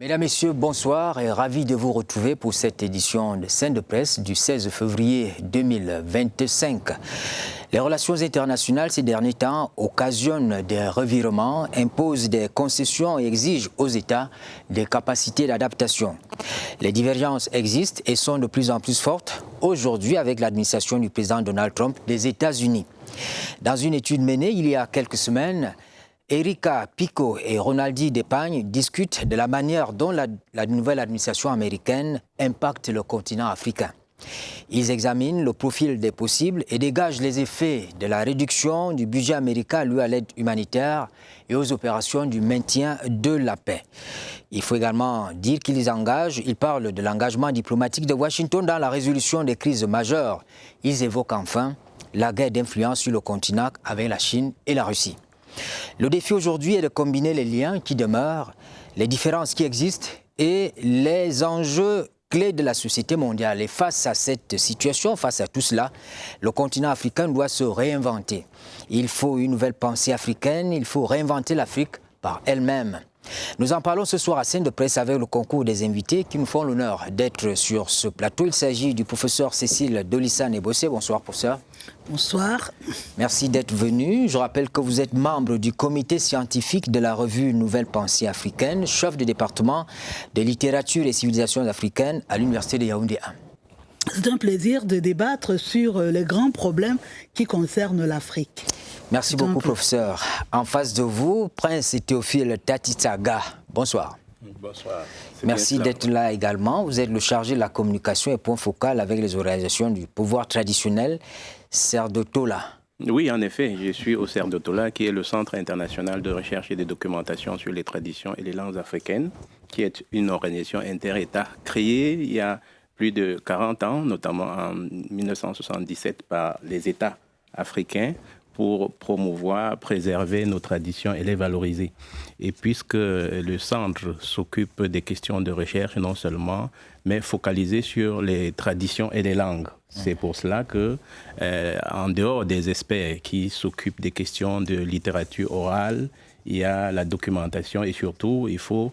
Mesdames, Messieurs, bonsoir et ravi de vous retrouver pour cette édition de Scène de Presse du 16 février 2025. Les relations internationales ces derniers temps occasionnent des revirements, imposent des concessions et exigent aux États des capacités d'adaptation. Les divergences existent et sont de plus en plus fortes aujourd'hui avec l'administration du président Donald Trump des États-Unis. Dans une étude menée il y a quelques semaines, Erika Pico et Ronaldi Despagne discutent de la manière dont la nouvelle administration américaine impacte le continent africain. Ils examinent le profil des possibles et dégagent les effets de la réduction du budget américain alloué à l'aide humanitaire et aux opérations du maintien de la paix. Il faut également dire ils parlent de l'engagement diplomatique de Washington dans la résolution des crises majeures. Ils évoquent enfin la guerre d'influence sur le continent avec la Chine et la Russie. Le défi aujourd'hui est de combiner les liens qui demeurent, les différences qui existent et les enjeux clés de la société mondiale. Et face à cette situation, face à tout cela, le continent africain doit se réinventer. Il faut une nouvelle pensée africaine, il faut réinventer l'Afrique par elle-même. Nous en parlons ce soir à Scène de Presse avec le concours des invités qui nous font l'honneur d'être sur ce plateau. Il s'agit du professeur Cécile Dolissa-Nebossé. Bonsoir, professeur. Bonsoir. Merci d'être venu. Je rappelle que vous êtes membre du comité scientifique de la revue Nouvelle Pensée africaine, chef de département de littérature et civilisations africaines à l'Université de Yaoundé 1. C'est un plaisir de débattre sur les grands problèmes qui concernent l'Afrique. Merci beaucoup, professeur. En face de vous, Prince Théophile Tatitsaga. Bonsoir. Bonsoir. Merci d'être là également. Vous êtes le chargé de la communication et point focal avec les organisations du pouvoir traditionnel, CERDOTOLA. Oui, en effet, je suis au CERDOTOLA, qui est le Centre international de recherche et de documentation sur les traditions et les langues africaines, qui est une organisation inter-État créée il y a plus de 40 ans, notamment en 1977 par les États africains, pour promouvoir, préserver nos traditions et les valoriser. Et puisque le centre s'occupe des questions de recherche non seulement, mais focalisé sur les traditions et les langues. C'est pour cela que, en dehors des experts qui s'occupent des questions de littérature orale, il y a la documentation et surtout, il faut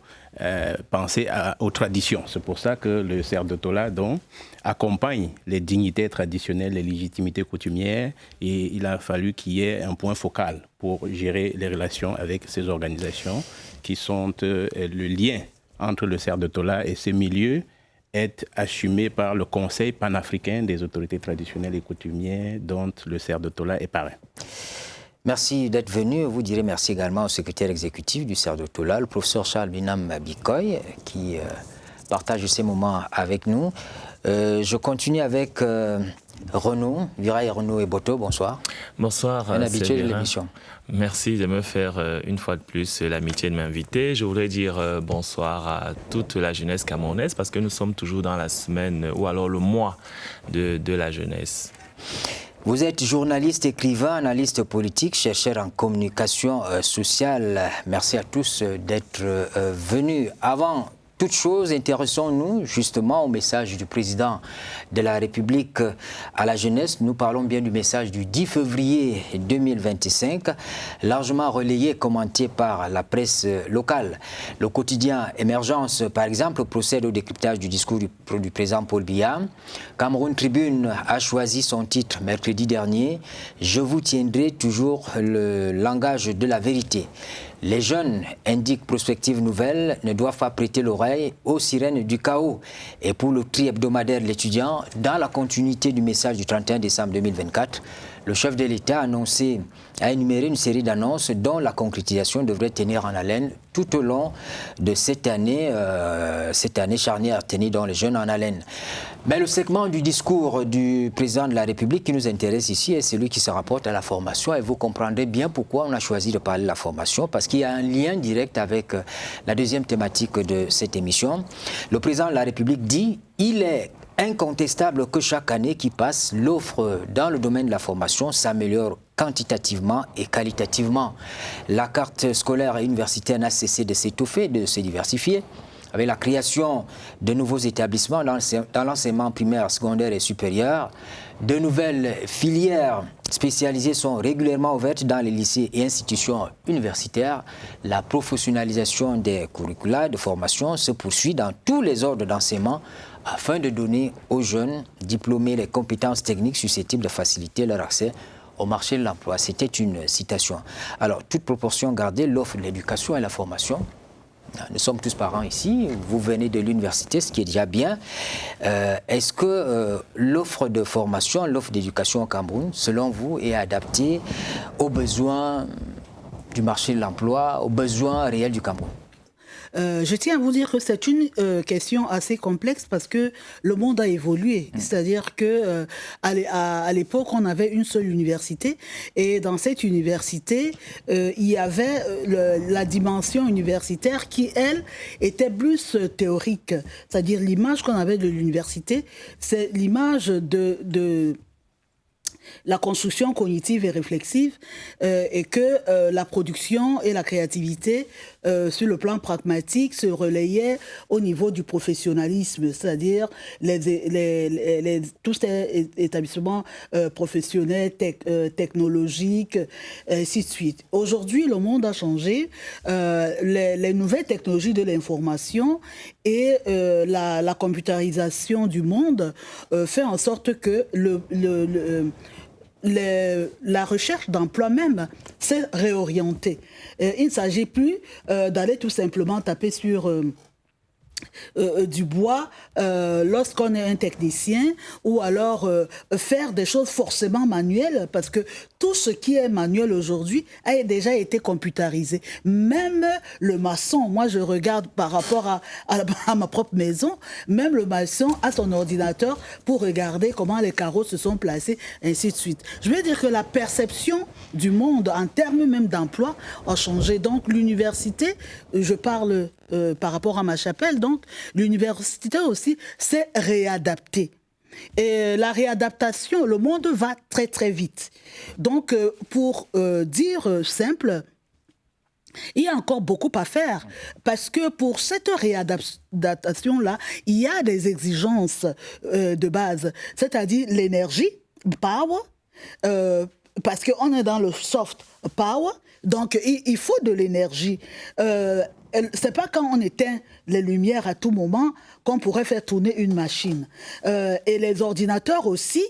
penser aux traditions. C'est pour ça que le CERDOTOLA donc accompagne les dignités traditionnelles, les légitimités coutumières, et il a fallu qu'il y ait un point focal pour gérer les relations avec ces organisations qui sont le lien entre le CERDOTOLA et ces milieux est assumé par le Conseil panafricain des autorités traditionnelles et coutumières dont le CERDOTOLA est parrain. Merci d'être venu. Vous direz merci également au secrétaire exécutif du CERDOTOLA, le professeur Charles Binam Bikoy, qui partage ces moments avec nous. Je continue avec Renaud, Viraille Renaud et Boto. Bonsoir. Bonsoir. Un habitué de l'émission. Merci de me faire une fois de plus l'amitié de m'inviter. Je voudrais dire bonsoir à toute la jeunesse camerounaise parce que nous sommes toujours dans la semaine ou alors le mois de la jeunesse. Vous êtes journaliste, écrivain, analyste politique, chercheur en communication sociale. Merci à tous d'être venus. Avant toute chose, intéressons-nous justement au message du président de la République à la jeunesse. Nous parlons bien du message du 10 février 2025, largement relayé et commenté par la presse locale. Le quotidien Émergence, par exemple, procède au décryptage du discours du président Paul Biya. Cameroun Tribune a choisi son titre mercredi dernier « Je vous tiendrai toujours le langage de la vérité ». Les jeunes, indique Prospective Nouvelle, ne doivent pas prêter l'oreille aux sirènes du chaos. Et pour le tri hebdomadaire de l'étudiant, dans la continuité du message du 31 décembre 2024, le chef de l'État a énuméré une série d'annonces dont la concrétisation devrait tenir en haleine tout au long de cette année charnière, tenir dans les jeunes en haleine. Mais le segment du discours du président de la République qui nous intéresse ici est celui qui se rapporte à la formation. Et vous comprendrez bien pourquoi on a choisi de parler de la formation, parce qu'il y a un lien direct avec la deuxième thématique de cette émission. Le président de la République dit « Il est incontestable que chaque année qui passe, l'offre dans le domaine de la formation s'améliore quantitativement et qualitativement. La carte scolaire et universitaire n'a cessé de s'étoffer, de se diversifier. avec la création de nouveaux établissements dans l'enseignement primaire, secondaire et supérieur. De nouvelles filières spécialisées sont régulièrement ouvertes dans les lycées et institutions universitaires. La professionnalisation des curricula de formation se poursuit dans tous les ordres d'enseignement afin de donner aux jeunes diplômés les compétences techniques susceptibles de faciliter leur accès au marché de l'emploi. C'était une citation. Alors, toute proportion gardée, l'offre de l'éducation et la formation. Nous sommes tous parents ici, vous venez de l'université, ce qui est déjà bien. Est-ce que l'offre de formation, l'offre d'éducation au Cameroun, selon vous, est adaptée aux besoins du marché de l'emploi, aux besoins réels du Cameroun? Je tiens à vous dire que c'est une question assez complexe parce que le monde a évolué. C'est-à-dire que à l'époque, on avait une seule université et dans cette université, il y avait la dimension universitaire qui, elle, était plus théorique. C'est-à-dire l'image qu'on avait de l'université, c'est l'image de la construction cognitive et réflexive et que la production et la créativité sur le plan pragmatique se relayaient au niveau du professionnalisme, c'est-à-dire tous ces établissements professionnels, technologiques, ainsi de suite. Aujourd'hui, le monde a changé. Les nouvelles technologies de l'information et la computérisation du monde fait en sorte que la recherche d'emploi même s'est réorientée. Il ne s'agit plus d'aller tout simplement taper sur du bois lorsqu'on est un technicien ou alors faire des choses forcément manuelles parce que tout ce qui est manuel aujourd'hui a déjà été computérisé. Même le maçon, moi je regarde par rapport à ma propre maison, même le maçon a son ordinateur pour regarder comment les carreaux se sont placés, ainsi de suite. Je veux dire que la perception du monde en termes même d'emploi a changé. Donc l'université, je parle par rapport à ma chapelle, donc l'université aussi s'est réadaptée. Et la réadaptation, le monde va très très vite. Donc pour dire simple, il y a encore beaucoup à faire parce que pour cette réadaptation-là, il y a des exigences de base, c'est-à-dire l'énergie, power, parce qu'on est dans le soft power, donc il faut de l'énergie. C'est pas quand on éteint les lumières à tout moment qu'on pourrait faire tourner une machine. Et les ordinateurs aussi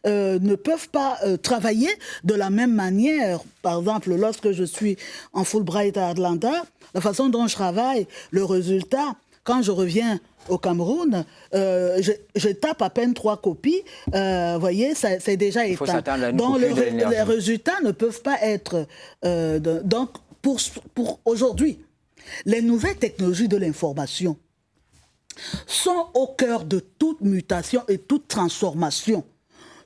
ne peuvent pas travailler de la même manière. Par exemple, lorsque je suis en Fulbright à Atlanta, la façon dont je travaille, le résultat, quand je reviens au Cameroun, je tape à peine 3 copies, vous voyez, c'est déjà éteint. Donc les résultats ne peuvent pas être... donc pour aujourd'hui, les nouvelles technologies de l'information sont au cœur de toute mutation et toute transformation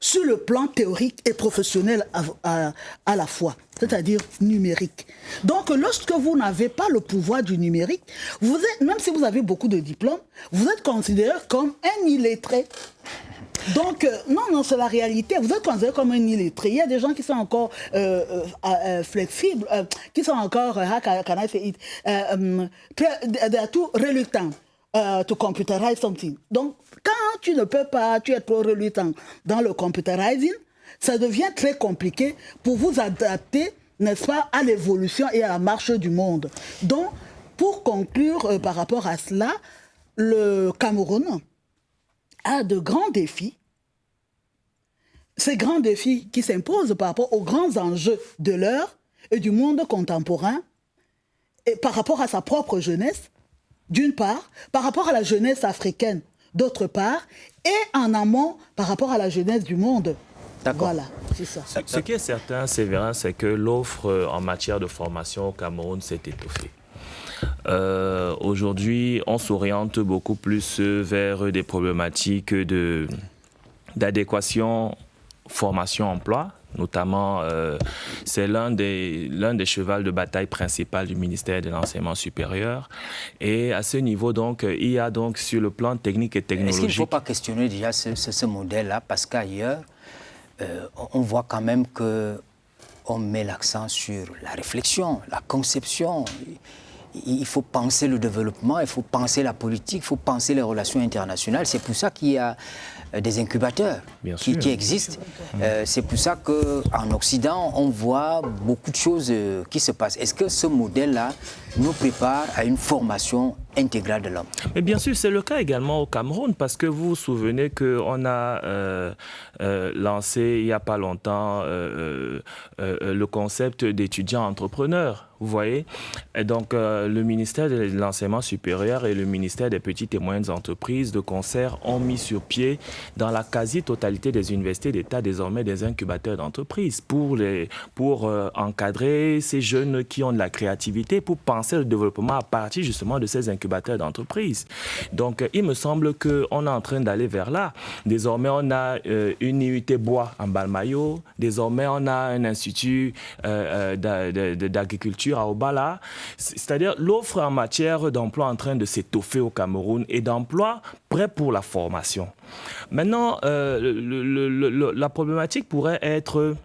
sur le plan théorique et professionnel à la fois, c'est-à-dire numérique. Donc, lorsque vous n'avez pas le pouvoir du numérique, vous êtes, même si vous avez beaucoup de diplômes, vous êtes considéré comme un illettré. Donc, non, c'est la réalité. Vous êtes considéré comme un illettré. Il y a des gens qui sont encore flexibles, qui sont encore, tout reluctants to computerize something. Donc, quand tu ne peux pas, tu es trop reluctant dans le computerizing, ça devient très compliqué pour vous adapter, n'est-ce pas, à l'évolution et à la marche du monde. Donc, pour conclure par rapport à cela, le Cameroun a de grands défis. Ces grands défis qui s'imposent par rapport aux grands enjeux de l'heure et du monde contemporain, et par rapport à sa propre jeunesse, d'une part, par rapport à la jeunesse africaine, d'autre part, et en amont, par rapport à la jeunesse du monde. Voilà, c'est ça. Ce qui est certain, Séverin, c'est que l'offre en matière de formation au Cameroun s'est étoffée. Aujourd'hui, on s'oriente beaucoup plus vers des problématiques d'adéquation formation-emploi. Notamment, c'est l'un des chevals de bataille principal du ministère de l'Enseignement supérieur. Et à ce niveau, donc, il y a donc sur le plan technique et technologique... Est-ce qu'il ne faut pas questionner déjà ce modèle-là? Parce qu'ailleurs, on voit quand même qu'on met l'accent sur la réflexion, la conception. il faut penser le développement, il faut penser la politique, il faut penser les relations internationales. C'est pour ça qu'il y a des incubateurs qui existent. C'est pour ça qu'en Occident, on voit beaucoup de choses qui se passent. Est-ce que ce modèle-là nous prépare à une formation intégrale de l'homme? Mais bien sûr, c'est le cas également au Cameroun, parce que vous vous souvenez qu'on a lancé il n'y a pas longtemps le concept d'étudiants entrepreneurs. Vous voyez? Et donc, le ministère de l'Enseignement supérieur et le ministère des Petites et Moyennes Entreprises de concert ont mis sur pied, dans la quasi-totalité des universités d'État, désormais des incubateurs d'entreprises pour encadrer ces jeunes qui ont de la créativité, pour penser le développement à partir justement de ces incubateurs d'entreprises. Donc, il me semble qu'on est en train d'aller vers là. Désormais, on a une IUT Bois en Balmayo. Désormais, on a un institut d'agriculture à Obala, c'est-à-dire l'offre en matière d'emploi en train de s'étoffer au Cameroun et d'emplois prêts pour la formation. Maintenant, la problématique pourrait être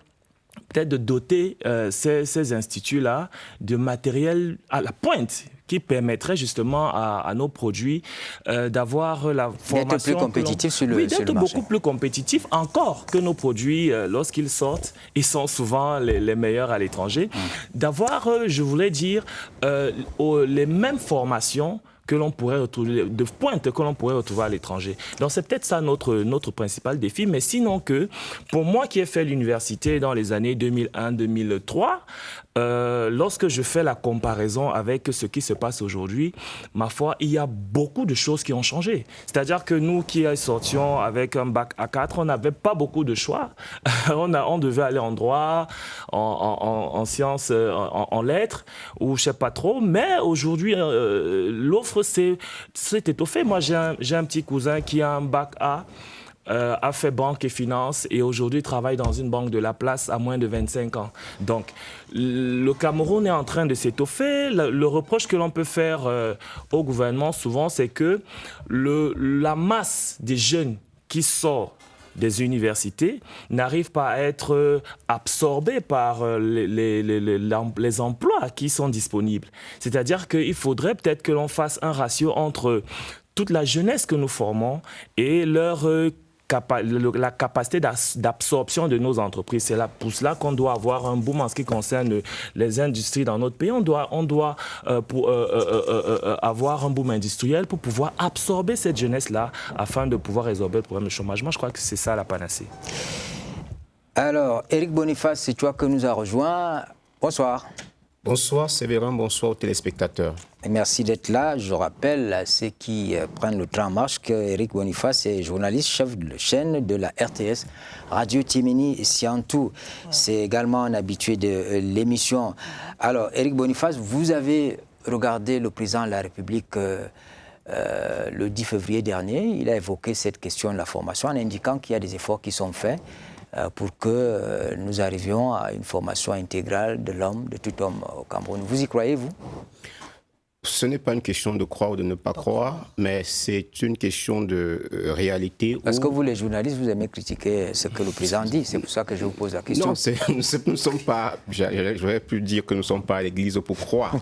peut-être de doter ces instituts-là de matériel à la pointe qui permettrait justement à nos produits d'avoir la formation... D'être plus compétitifs sur le marché. Oui, d'être beaucoup plus compétitifs encore que nos produits, lorsqu'ils sortent, ils sont souvent les meilleurs à l'étranger. D'avoir, je voulais dire, les mêmes formations que l'on pourrait retrouver, de pointe que l'on pourrait retrouver à l'étranger. Donc c'est peut-être ça notre principal défi, mais sinon que, pour moi qui ai fait l'université dans les années 2001-2003, lorsque je fais la comparaison avec ce qui se passe aujourd'hui, ma foi, il y a beaucoup de choses qui ont changé. C'est-à-dire que nous qui sortions avec un bac A4, on n'avait pas beaucoup de choix. On devait aller en droit, en sciences, en lettres, ou je ne sais pas trop, mais aujourd'hui, l'offre s'est étoffée. Moi, j'ai un petit cousin qui a un bac A, a fait banque et finance et aujourd'hui travaille dans une banque de la place à moins de 25 ans. Donc, le Cameroun est en train de s'étoffer. Le reproche que l'on peut faire au gouvernement souvent, c'est que la masse des jeunes qui sort des universités n'arrive pas à être absorbés par les emplois qui sont disponibles. C'est-à-dire qu'il faudrait peut-être que l'on fasse un ratio entre toute la jeunesse que nous formons et la capacité d'absorption de nos entreprises. C'est pour cela qu'on doit avoir un boom en ce qui concerne les industries dans notre pays. On doit avoir un boom industriel pour pouvoir absorber cette jeunesse-là afin de pouvoir résorber le problème de chômage. Moi, je crois que c'est ça la panacée. Alors, Éric Boniface, c'est toi que nous a rejoint. Bonsoir. Bonsoir Sévérin, bonsoir aux téléspectateurs. Merci d'être là. Je rappelle à ceux qui prennent le train en marche qu'Éric Boniface est journaliste, chef de chaîne de la RTS, Radio Timini Siantou. C'est également un habitué de l'émission. Alors, Éric Boniface, vous avez regardé le président de la République le 10 février dernier. Il a évoqué cette question de la formation en indiquant qu'il y a des efforts qui sont faits pour que nous arrivions à une formation intégrale de l'homme, de tout homme au Cameroun. Vous y croyez, vous ? Ce n'est pas une question de croire ou de ne pas croire, mais c'est une question de réalité. Parce que vous, les journalistes, vous aimez critiquer ce que le président dit. C'est pour ça que je vous pose la question. Non, nous ne sommes pas... J'aurais pu dire que nous ne sommes pas à l'église pour croire.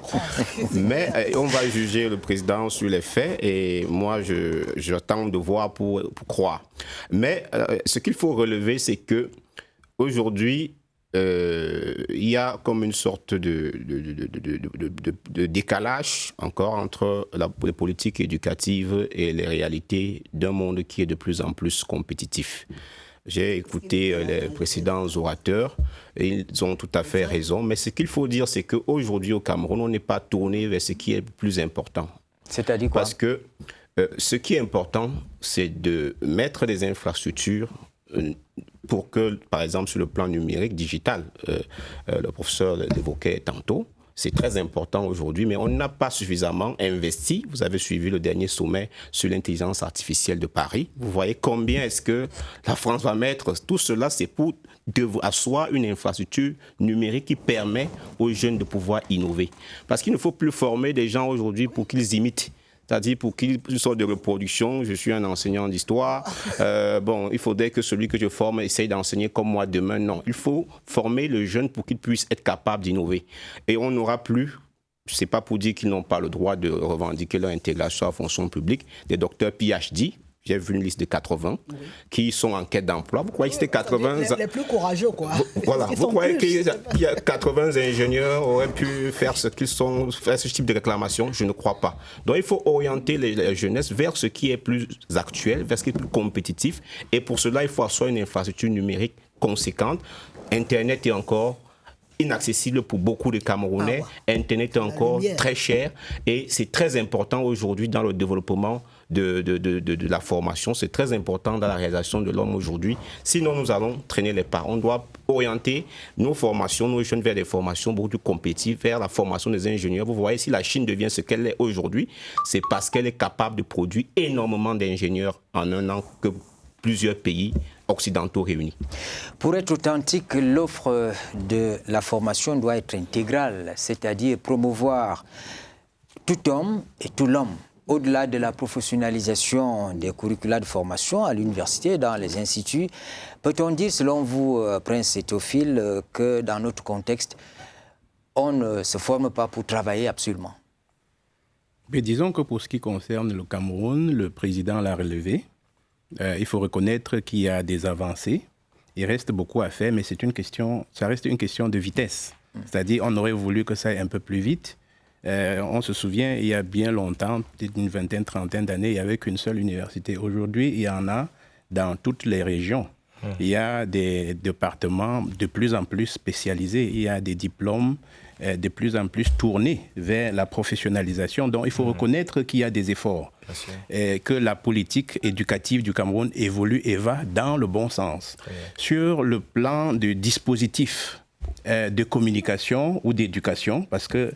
Mais on va juger le président sur les faits et moi, j'attends de voir pour croire. Mais ce qu'il faut relever, c'est que aujourd'hui, il y a comme une sorte de décalage encore entre les politiques éducatives et les réalités d'un monde qui est de plus en plus compétitif. J'ai écouté les précédents orateurs, et ils ont tout à fait raison, mais ce qu'il faut dire, c'est qu'aujourd'hui au Cameroun, on n'est pas tourné vers ce qui est le plus important. C'est-à-dire quoi ? Parce que ce qui est important, c'est de mettre des infrastructures pour que, par exemple, sur le plan numérique, digital, le professeur l'évoquait tantôt, c'est très important aujourd'hui, mais on n'a pas suffisamment investi. Vous avez suivi le dernier sommet sur l'intelligence artificielle de Paris. Vous voyez combien est-ce que la France va mettre. Tout cela, c'est pour asseoir une infrastructure numérique qui permet aux jeunes de pouvoir innover. Parce qu'il ne faut plus former des gens aujourd'hui pour qu'ils imitent. C'est-à-dire pour qu'il y ait une sorte de reproduction. Je suis un enseignant d'histoire. Il faudrait que celui que je forme essaye d'enseigner comme moi demain. Non, il faut former le jeune pour qu'il puisse être capable d'innover. Et on n'aura plus c'est pas pour dire qu'ils n'ont pas le droit de revendiquer leur intégration à la fonction publique, des docteurs PhD. J'ai vu une liste de 80 qui sont en quête d'emploi. Vous croyez que c'était 80... Les plus courageux, quoi. Voilà. Vous croyez qu'il y a 80 ingénieurs auraient pu faire ce type de réclamation? Je ne crois pas. Donc il faut orienter la jeunesse vers ce qui est plus actuel, vers ce qui est plus compétitif. Et pour cela, il faut asseoir une infrastructure numérique conséquente. Internet est encore inaccessible pour beaucoup de Camerounais. Internet est encore très cher. Et c'est très important aujourd'hui dans le développement de la formation. C'est très important dans la réalisation de l'homme aujourd'hui. Sinon, nous allons traîner les pas. On doit orienter nos formations, nos jeunes vers des formations beaucoup plus compétitives, vers la formation des ingénieurs. Vous voyez, si la Chine devient ce qu'elle est aujourd'hui, c'est parce qu'elle est capable de produire énormément d'ingénieurs en un an que plusieurs pays occidentaux réunis. Pour être authentique, l'offre de la formation doit être intégrale, c'est-à-dire promouvoir tout homme et tout l'homme. Au-delà de la professionnalisation des curricula de formation à l'université, dans les instituts, peut-on dire, selon vous, Prince Théophile, que dans notre contexte, on ne se forme pas pour travailler absolument? Mais disons que pour ce qui concerne le Cameroun, le président l'a relevé. Il faut reconnaître qu'il y a des avancées. Il reste beaucoup à faire, mais ça reste une question de vitesse. C'est-à-dire, on aurait voulu que ça aille un peu plus vite. On se souvient, il y a bien longtemps, peut-être une vingtaine, trentaine d'années, il n'y avait qu'une seule université. Aujourd'hui, il y en a dans toutes les régions. Il y a des départements de plus en plus spécialisés. Il y a des diplômes de plus en plus tournés vers la professionnalisation. Donc, il faut reconnaître qu'il y a des efforts. Et que la politique éducative du Cameroun évolue et va dans le bon sens. Sur le plan du dispositif de communication ou d'éducation, parce que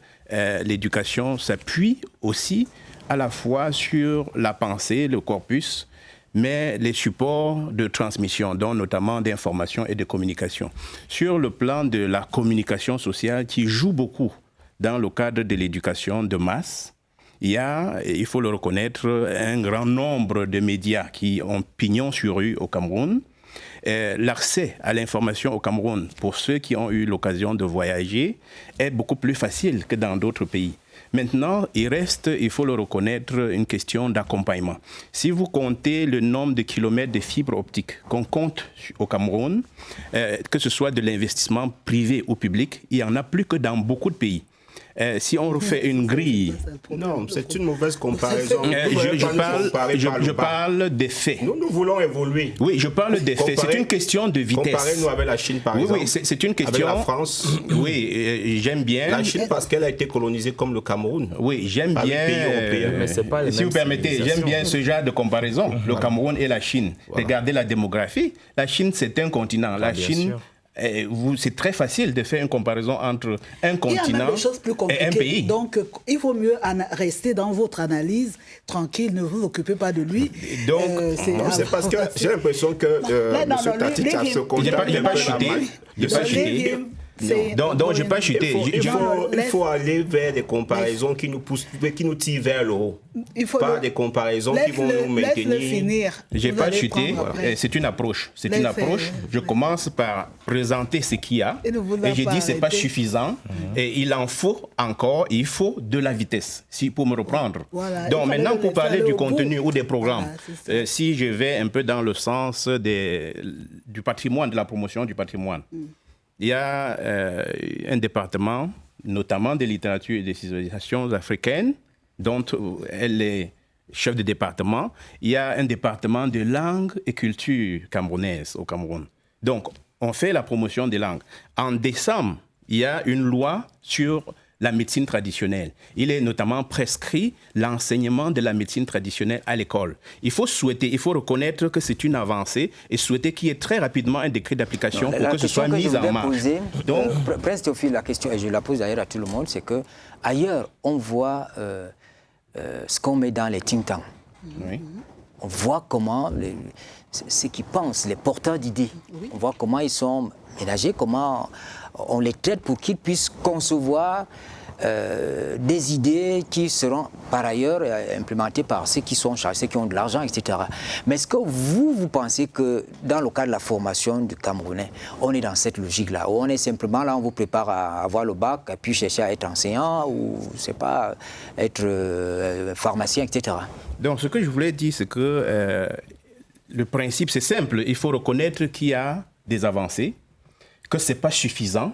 l'éducation s'appuie aussi à la fois sur la pensée, le corpus, mais les supports de transmission, dont notamment d'information et de communication. Sur le plan de la communication sociale qui joue beaucoup dans le cadre de l'éducation de masse, il y a, il faut le reconnaître, un grand nombre de médias qui ont pignon sur rue au Cameroun. L'accès à l'information au Cameroun, pour ceux qui ont eu l'occasion de voyager, est beaucoup plus facile que dans d'autres pays. Maintenant, il reste, il faut le reconnaître, une question d'accompagnement. Si vous comptez le nombre de kilomètres de fibres optiques qu'on compte au Cameroun, que ce soit de l'investissement privé ou public, il n'y en a plus que dans beaucoup de pays. Si on refait une grille... Non, c'est une mauvaise comparaison. Je parle des faits. Nous voulons évoluer. Oui, je parle des faits. C'est une question de vitesse. Comparez-nous avec la Chine, par exemple. Oui, c'est une question... Avec la France. Oui, j'aime bien... La Chine, parce qu'elle a été colonisée comme le Cameroun. Oui, j'aime bien... Mais c'est pas les si vous permettez, j'aime bien ce genre de comparaison. Le Cameroun et la Chine. Regardez la démographie. La Chine, c'est un continent. La Chine... C'est très facile de faire une comparaison entre un continent et un pays. Donc, il vaut mieux rester dans votre analyse tranquille, ne vous occupez pas de lui. Donc, c'est parce que j'ai l'impression que M. Tati a ce contact. Il n'est pas chuté. Donc, je n'ai pas chuté. Il faut aller vers des comparaisons qui nous poussent, qui nous tirent vers le haut. Pas des comparaisons qui vont nous maintenir. Je n'ai pas chuté. C'est une approche. C'est une approche. Je commence par présenter ce qu'il y a. Et je dis que ce n'est pas suffisant. Et il en faut encore. Il faut de la vitesse, pour me reprendre. Donc, maintenant, pour parler du contenu ou des programmes, si je vais un peu dans le sens du patrimoine, de la promotion du patrimoine, il y a un département, notamment de littérature et des civilisations africaines, dont elle est chef de département. Il y a un département de langue et culture camerounaise au Cameroun. Donc, on fait la promotion des langues. En décembre, il y a une loi sur la médecine traditionnelle. Il est notamment prescrit l'enseignement de la médecine traditionnelle à l'école. Il faut reconnaître que c'est une avancée et souhaiter qu'il y ait très rapidement un décret d'application pour que ce soit mis en marche. Donc, Prince Théophile, la question, et je la pose d'ailleurs à tout le monde, c'est que ailleurs, on voit ce qu'on met dans les think tanks. Oui. On voit comment ceux qui pensent, les porteurs d'idées, on voit comment ils sont ménagés, comment on les traite pour qu'ils puissent concevoir des idées qui seront par ailleurs implémentées par ceux qui sont chargés, ceux qui ont de l'argent, etc. Mais est-ce que vous pensez que dans le cadre de la formation du Camerounais, on est dans cette logique-là, où on est simplement là, on vous prépare à avoir le bac, et puis chercher à être enseignant, ou je sais pas, être pharmacien, etc. Donc, ce que je voulais dire, c'est que le principe, c'est simple. Il faut reconnaître qu'il y a des avancées, que ce n'est pas suffisant,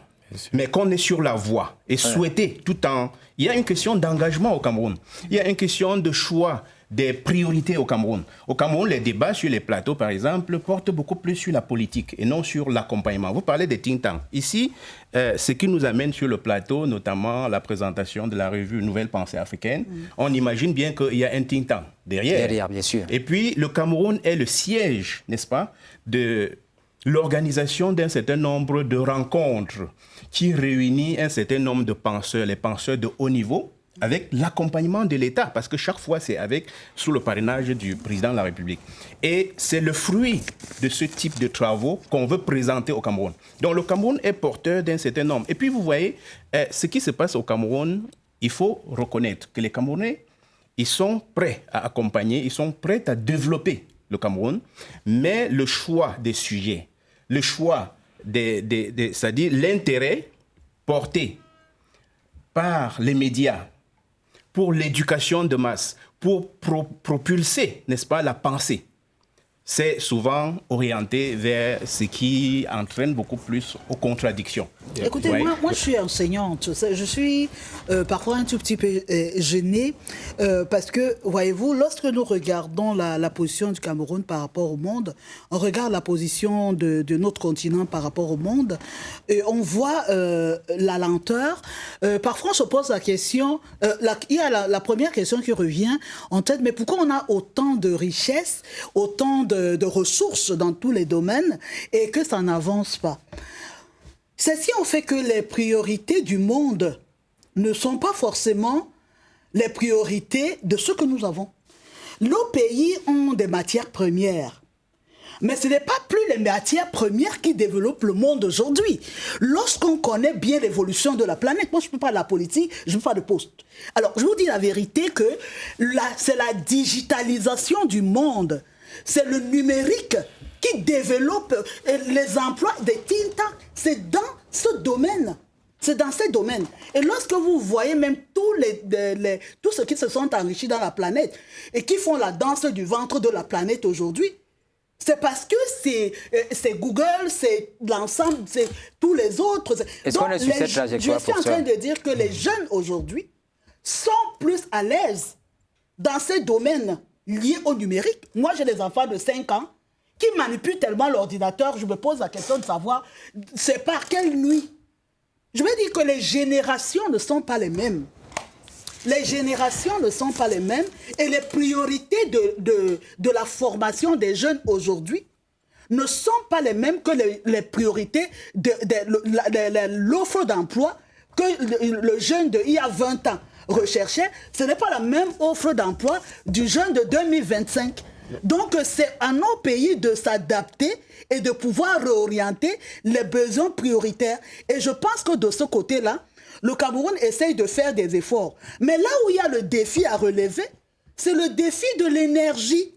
mais qu'on est sur la voie et souhaiter tout en... Il y a une question d'engagement au Cameroun. Il y a une question de choix des priorités au Cameroun. Au Cameroun, les débats sur les plateaux, par exemple, portent beaucoup plus sur la politique et non sur l'accompagnement. Vous parlez des think tanks. Ici, ce qui nous amène sur le plateau, notamment la présentation de la revue Nouvelle Pensée africaine, on imagine bien qu'il y a un think tank derrière. Derrière, bien sûr. Et puis, le Cameroun est le siège, n'est-ce pas, de l'organisation d'un certain nombre de rencontres qui réunit un certain nombre de penseurs, les penseurs de haut niveau, avec l'accompagnement de l'État, parce que chaque fois, c'est sous le parrainage du président de la République. Et c'est le fruit de ce type de travaux qu'on veut présenter au Cameroun. Donc, le Cameroun est porteur d'un certain nombre. Et puis, vous voyez, ce qui se passe au Cameroun, il faut reconnaître que les Camerounais, ils sont prêts à accompagner, ils sont prêts à développer le Cameroun, mais le choix des sujets, le choix c'est-à-dire l'intérêt porté par les médias pour l'éducation de masse, pour propulser, n'est-ce pas, la pensée, c'est souvent orienté vers ce qui entraîne beaucoup plus aux contradictions. Écoutez, moi je suis enseignante. Je suis parfois un tout petit peu gênée parce que, voyez-vous, lorsque nous regardons la position du Cameroun par rapport au monde, on regarde la position de notre continent par rapport au monde, et on voit la lenteur. Parfois, on se pose la question, il y a la première question qui revient en tête, mais pourquoi on a autant de richesses, autant de ressources dans tous les domaines et que ça n'avance pas? Ceci en fait que les priorités du monde ne sont pas forcément les priorités de ce que nous avons. Nos pays ont des matières premières, mais ce n'est pas plus les matières premières qui développent le monde aujourd'hui. Lorsqu'on connaît bien l'évolution de la planète, moi je ne peux pas de la politique, je ne peux pas de poste. Alors je vous dis la vérité que c'est la digitalisation du monde, c'est le numérique qui développe les emplois des think tanks. C'est dans ce domaine. C'est dans ces domaines. Et lorsque vous voyez même tous ceux qui se sont enrichis dans la planète et qui font la danse du ventre de la planète aujourd'hui, c'est parce que c'est Google, c'est l'ensemble, c'est tous les autres. Est-ce qu'on est sur cette trajectoire? Je suis en train de dire que les jeunes aujourd'hui sont plus à l'aise dans ces domaines liés au numérique. Moi, j'ai des enfants de 5 ans qui manipulent tellement l'ordinateur, je me pose la question de savoir c'est par quelle nuit. Je veux dire que les générations ne sont pas les mêmes. Les générations ne sont pas les mêmes et les priorités de la formation des jeunes aujourd'hui ne sont pas les mêmes que les priorités de l'offre d'emploi que le jeune d'il y a 20 ans recherchait. Ce n'est pas la même offre d'emploi du jeune de 2025. Donc, c'est à nos pays de s'adapter et de pouvoir réorienter les besoins prioritaires. Et je pense que de ce côté-là, le Cameroun essaye de faire des efforts. Mais là où il y a le défi à relever, c'est le défi de l'énergie.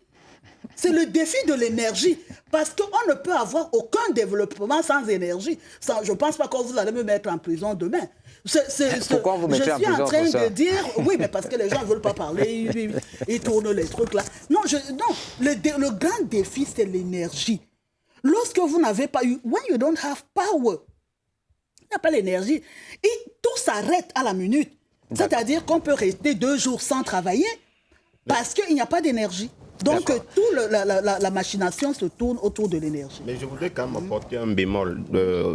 C'est le défi de l'énergie. Parce qu'on ne peut avoir aucun développement sans énergie. Ça, je ne pense pas que vous allez me mettre en prison demain. Pourquoi vous mettez en prison pour ça? Je suis en train de dire, oui, mais parce que les gens ne veulent pas parler, ils tournent les trucs là. Non, le grand défi, c'est l'énergie. Lorsque vous n'avez pas eu, when you don't have power, il n'y a pas l'énergie. Et tout s'arrête à la minute. C'est-à-dire qu'on peut rester 2 jours sans travailler parce qu'il n'y a pas d'énergie. Donc, toute la machination se tourne autour de l'énergie. Mais je voudrais quand même apporter un bémol.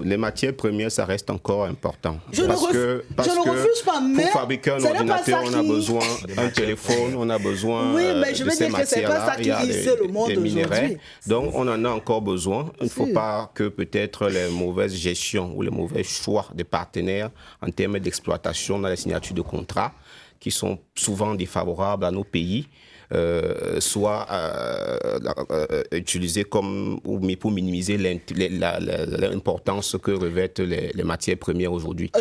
Les matières premières, ça reste encore important. Je ne refuse pas, mais pour fabriquer un ordinateur, on a besoin d'un téléphone, on a besoin je veux dire que c'est pas ça qui hisse le monde aujourd'hui. Donc, on en a encore besoin. Il ne faut pas que peut-être les mauvaises gestions ou les mauvais choix des partenaires en termes d'exploitation dans la signature de contrats, qui sont souvent défavorables à nos pays, soit utilisé comme pour minimiser l'importance que revêtent les matières premières aujourd'hui.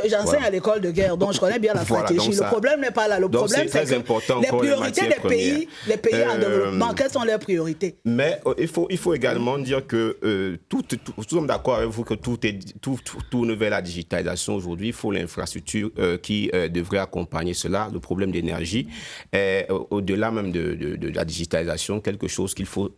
J'enseigne à l'école de guerre, donc je connais bien la stratégie. Le problème n'est pas là. Le problème, c'est que les priorités des pays en développement, quelles sont leurs priorités? Mais il faut également dire que nous sommes d'accord avec vous que tout tourne vers la digitalisation aujourd'hui. Il faut l'infrastructure qui devrait accompagner cela. Le problème d'énergie est, au-delà même de la digitalisation, quelque chose qu'il faut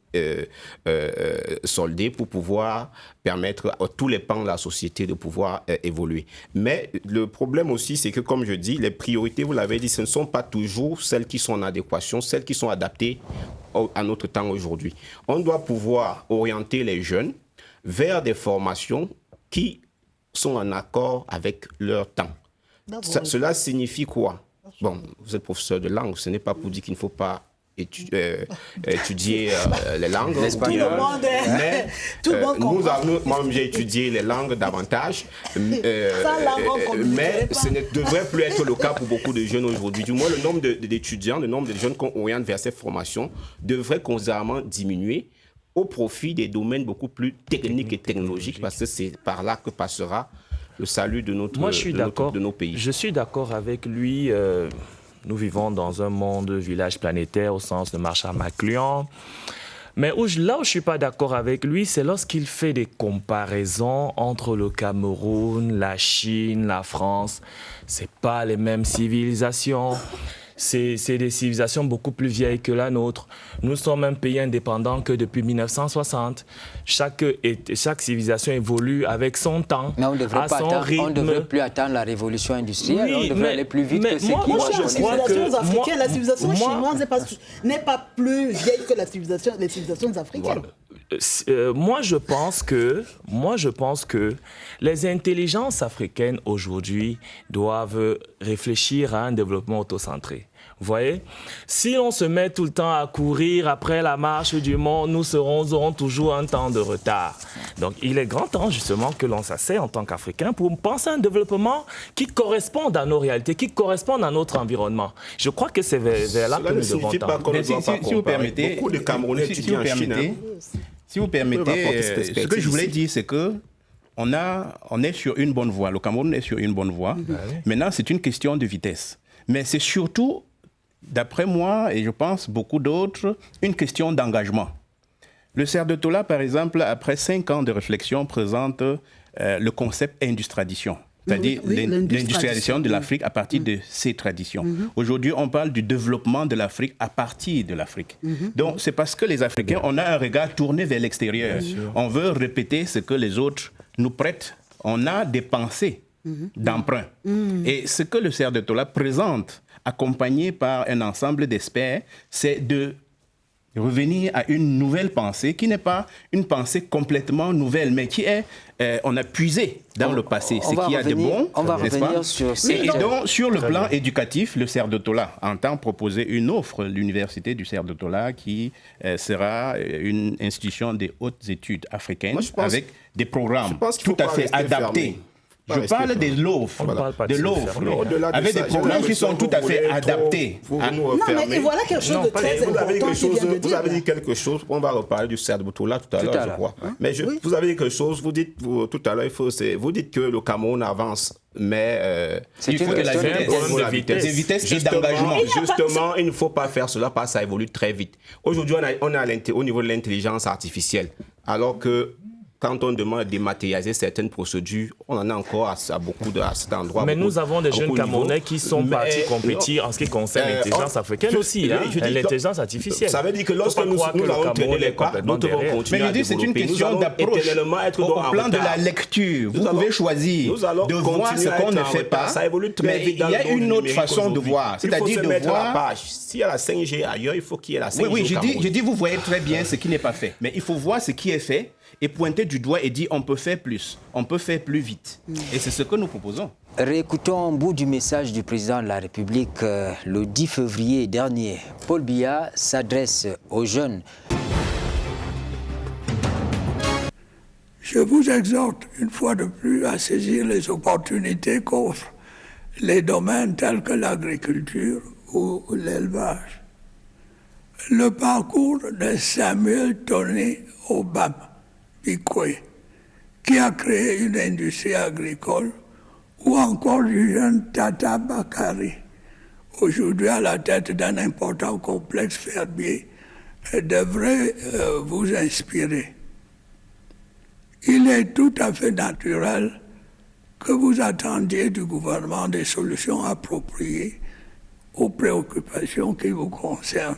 solder pour pouvoir permettre à tous les pans de la société de pouvoir évoluer. Mais le problème aussi, c'est que, comme je dis, les priorités, vous l'avez dit, ce ne sont pas toujours celles qui sont en adéquation, celles qui sont adaptées à notre temps aujourd'hui. On doit pouvoir orienter les jeunes vers des formations qui sont en accord avec leur temps. Cela signifie quoi? Bon, vous êtes professeur de langue, ce n'est pas pour dire qu'il ne faut pas étudier les langues. Moi-même, j'ai étudié les langues davantage, mais ce ne devrait plus être le cas pour beaucoup de jeunes aujourd'hui. Du moins, le nombre d'étudiants, le nombre de jeunes qu'on oriente vers ces formations devrait considérablement diminuer au profit des domaines beaucoup plus techniques et technologiques, parce que c'est par là que passera le salut de nos pays. Je suis d'accord avec lui. Nous vivons dans un monde village planétaire au sens de Marshall McLuhan. Mais là où je ne suis pas d'accord avec lui, c'est lorsqu'il fait des comparaisons entre le Cameroun, la Chine, la France. Ce n'est pas les mêmes civilisations. C'est des civilisations beaucoup plus vieilles que la nôtre. Nous sommes un pays indépendant que depuis 1960. Chaque civilisation évolue avec son temps, mais on ne devrait plus attendre la révolution industrielle. Oui, on devrait aller plus vite que ce qui la civilisation chinoise n'est pas plus vieille que les civilisations africaines. Voilà. Moi, je pense que les intelligences africaines aujourd'hui doivent réfléchir à un développement autocentré. Vous voyez, si on se met tout le temps à courir après la marche du monde, nous aurons toujours un temps de retard. Donc, il est grand temps justement que l'on s'asseye en tant qu'Africains pour penser à un développement qui corresponde à nos réalités, qui corresponde à notre environnement. Je crois que c'est vers là que nous devons tendre. Si vous permettez, beaucoup de Camerounais étudient en Chine. Si vous permettez, ce que je voulais dire, c'est que on est sur une bonne voie. Le Cameroun est sur une bonne voie. Maintenant, c'est une question de vitesse. Mais c'est surtout, d'après moi, et je pense beaucoup d'autres, une question d'engagement. Le CERF de Tola, par exemple, après 5 ans de réflexion, présente le concept industrialisation. C'est-à-dire l'industrialisation de l'Afrique à partir de ses traditions. Aujourd'hui, on parle du développement de l'Afrique à partir de l'Afrique. Donc, c'est parce que les Africains, on a un regard tourné vers l'extérieur. On veut répéter ce que les autres nous prêtent. On a des pensées d'emprunt. Et ce que le CERF de Tola présente, accompagné par un ensemble d'experts, c'est de revenir à une nouvelle pensée qui n'est pas une pensée complètement nouvelle, mais qui est, on a puisé dans le passé ce qu'il y a de bon. On va revenir sur ça. Et donc, sur le plan éducatif, le CERF de Tola entend proposer une offre, l'université du CERF de Tola, qui sera une institution des hautes études africaines avec des programmes tout à fait adaptés. Je parle des LOF, avec des programmes qui sont tout à fait adaptés. Non, mais voilà quelque chose de très important qui vient de dire. Vous avez dit quelque chose, on va reparler du CERF de Tola tout à l'heure, je crois. Mais vous avez dit quelque chose, vous dites tout à l'heure, vous dites que le Cameroun avance, mais il faut que la vitesse et d'engagement. Justement, il ne faut pas faire cela parce que ça évolue très vite. Aujourd'hui, on est au niveau de l'intelligence artificielle, alors que quand on demande de dématérialiser certaines procédures, on en a encore à cet endroit. Mais nous avons des jeunes Camerounais qui sont partis compétir en ce qui concerne l'intelligence africaine aussi, l'intelligence artificielle. Ça veut dire que lorsque nous allons tenir les pas, nous devons continuer à développer. Mais je dis, c'est une question d'approche. Au plan de la lecture, vous pouvez choisir de voir ce qu'on ne fait pas. Ça évolue très vite. Il y a une autre façon de voir, c'est-à-dire de voir. S'il y a la 5G ailleurs, il faut qu'il y ait la 5G. Oui, je dis, vous voyez très bien ce qui n'est pas fait. Mais il faut voir ce qui est fait et pointer du doigt et dire on peut faire plus, on peut faire plus vite. Et c'est ce que nous proposons. Réécoutons un bout du message du président de la République le 10 février dernier. Paul Biya s'adresse aux jeunes. Je vous exhorte une fois de plus à saisir les opportunités qu'offrent les domaines tels que l'agriculture ou l'élevage. le parcours de Samuel Tony Obama Bikwe, qui a créé une industrie agricole, ou encore du jeune Tata Bakari, aujourd'hui à la tête d'un important complexe fermier, devrait vous inspirer. Il est tout à fait naturel que vous attendiez du gouvernement des solutions appropriées aux préoccupations qui vous concernent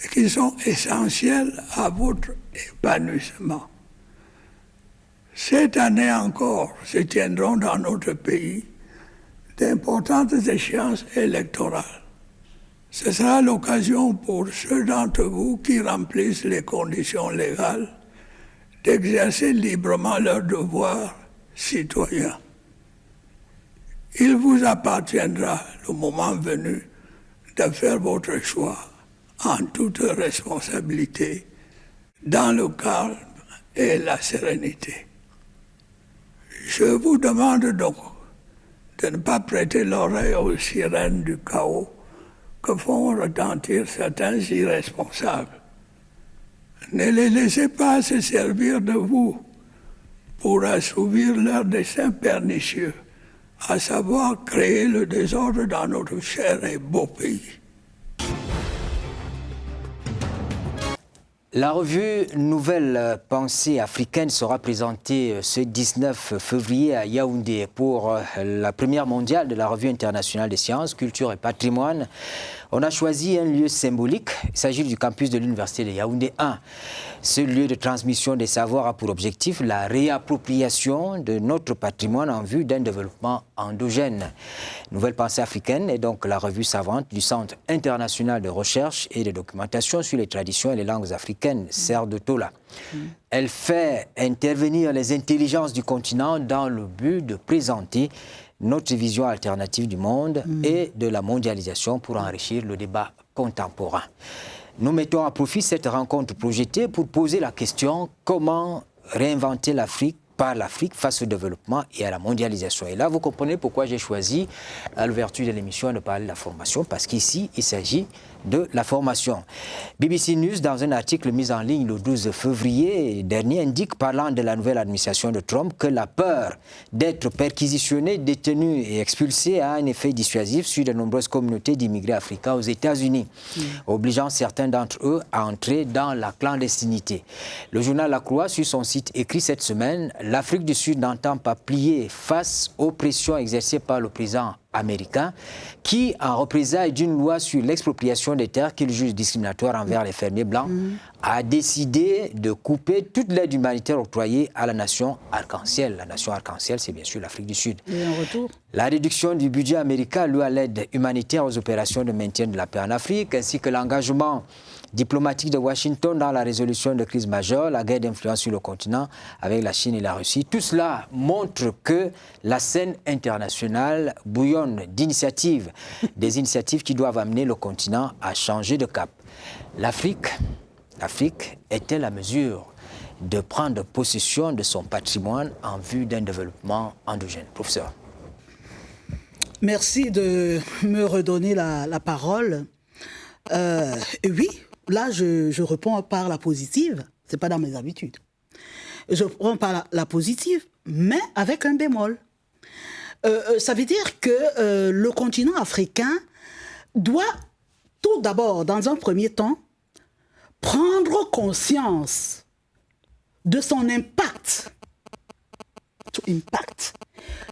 et qui sont essentielles à votre épanouissement. Cette année encore se tiendront dans notre pays d'importantes échéances électorales. Ce sera l'occasion pour ceux d'entre vous qui remplissent les conditions légales d'exercer librement leurs devoirs citoyens. Il vous appartiendra, le moment venu, de faire votre choix en toute responsabilité, dans le calme et la sérénité. Je vous demande donc de ne pas prêter l'oreille aux sirènes du chaos que font retentir certains irresponsables. Ne les laissez pas se servir de vous pour assouvir leur dessein pernicieux, à savoir créer le désordre dans notre cher et beau pays. La revue Nouvelle Pensée africaine sera présentée ce 19 février à Yaoundé pour la première mondiale de la revue internationale des sciences, culture et patrimoine. On a choisi un lieu symbolique. Il s'agit du campus de l'Université de Yaoundé 1. Ce lieu de transmission des savoirs a pour objectif la réappropriation de notre patrimoine en vue d'un développement endogène. Nouvelle Pensée africaine est donc la revue savante du Centre international de recherche et de documentation sur les traditions et les langues africaines, CER de Tola. Elle fait intervenir les intelligences du continent dans le but de présenter notre vision alternative du monde et de la mondialisation pour enrichir le débat contemporain. Nous mettons à profit cette rencontre projetée pour poser la question comment réinventer l'Afrique par l'Afrique face au développement et à la mondialisation. Et là, vous comprenez pourquoi j'ai choisi à l'ouverture de l'émission de parler de la formation, parce qu'ici, il s'agit de la formation. BBC News, dans un article mis en ligne le 12 février dernier, indique, parlant de la nouvelle administration de Trump, que la peur d'être perquisitionné, détenu et expulsé a un effet dissuasif sur de nombreuses communautés d'immigrés africains aux États-Unis, obligeant certains d'entre eux à entrer dans la clandestinité. Le journal La Croix, sur son site, écrit cette semaine « L'Afrique du Sud n'entend pas plier face aux pressions exercées par le président américain qui, en représailles d'une loi sur l'expropriation des terres qu'il juge discriminatoire envers les fermiers blancs, a décidé de couper toute l'aide humanitaire octroyée à la nation arc-en-ciel. La nation arc-en-ciel, c'est bien sûr l'Afrique du Sud. Et en retour, la réduction du budget américain alloué à l'aide humanitaire aux opérations de maintien de la paix en Afrique, ainsi que l'engagement diplomatique de Washington dans la résolution de crises majeures, la guerre d'influence sur le continent avec la Chine et la Russie. Tout cela montre que la scène internationale bouillonne d'initiatives, des initiatives qui doivent amener le continent à changer de cap. L'Afrique est-elle à mesure de prendre possession de son patrimoine en vue d'un développement endogène? Professeur. merci de me redonner la parole. Et oui, là, je réponds par la positive. Ce n'est pas dans mes habitudes. Je réponds par la positive, mais avec un bémol. Ça veut dire que le continent africain doit tout d'abord, dans un premier temps, prendre conscience de son impact,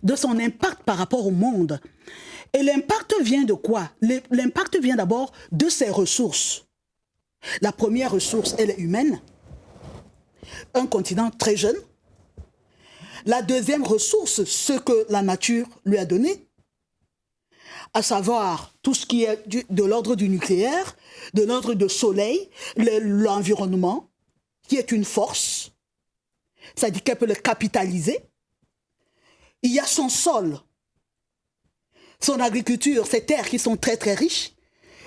de son impact par rapport au monde. Et l'impact vient de quoi? L'impact vient d'abord de ses ressources. La première ressource, elle est humaine. Un continent très jeune. La deuxième ressource, ce que la nature lui a donné, à savoir tout ce qui est de l'ordre du nucléaire, de l'ordre du soleil, l'environnement, qui est une force, c'est-à-dire qu'elle peut le capitaliser. Il y a son sol, son agriculture, ses terres qui sont très très riches,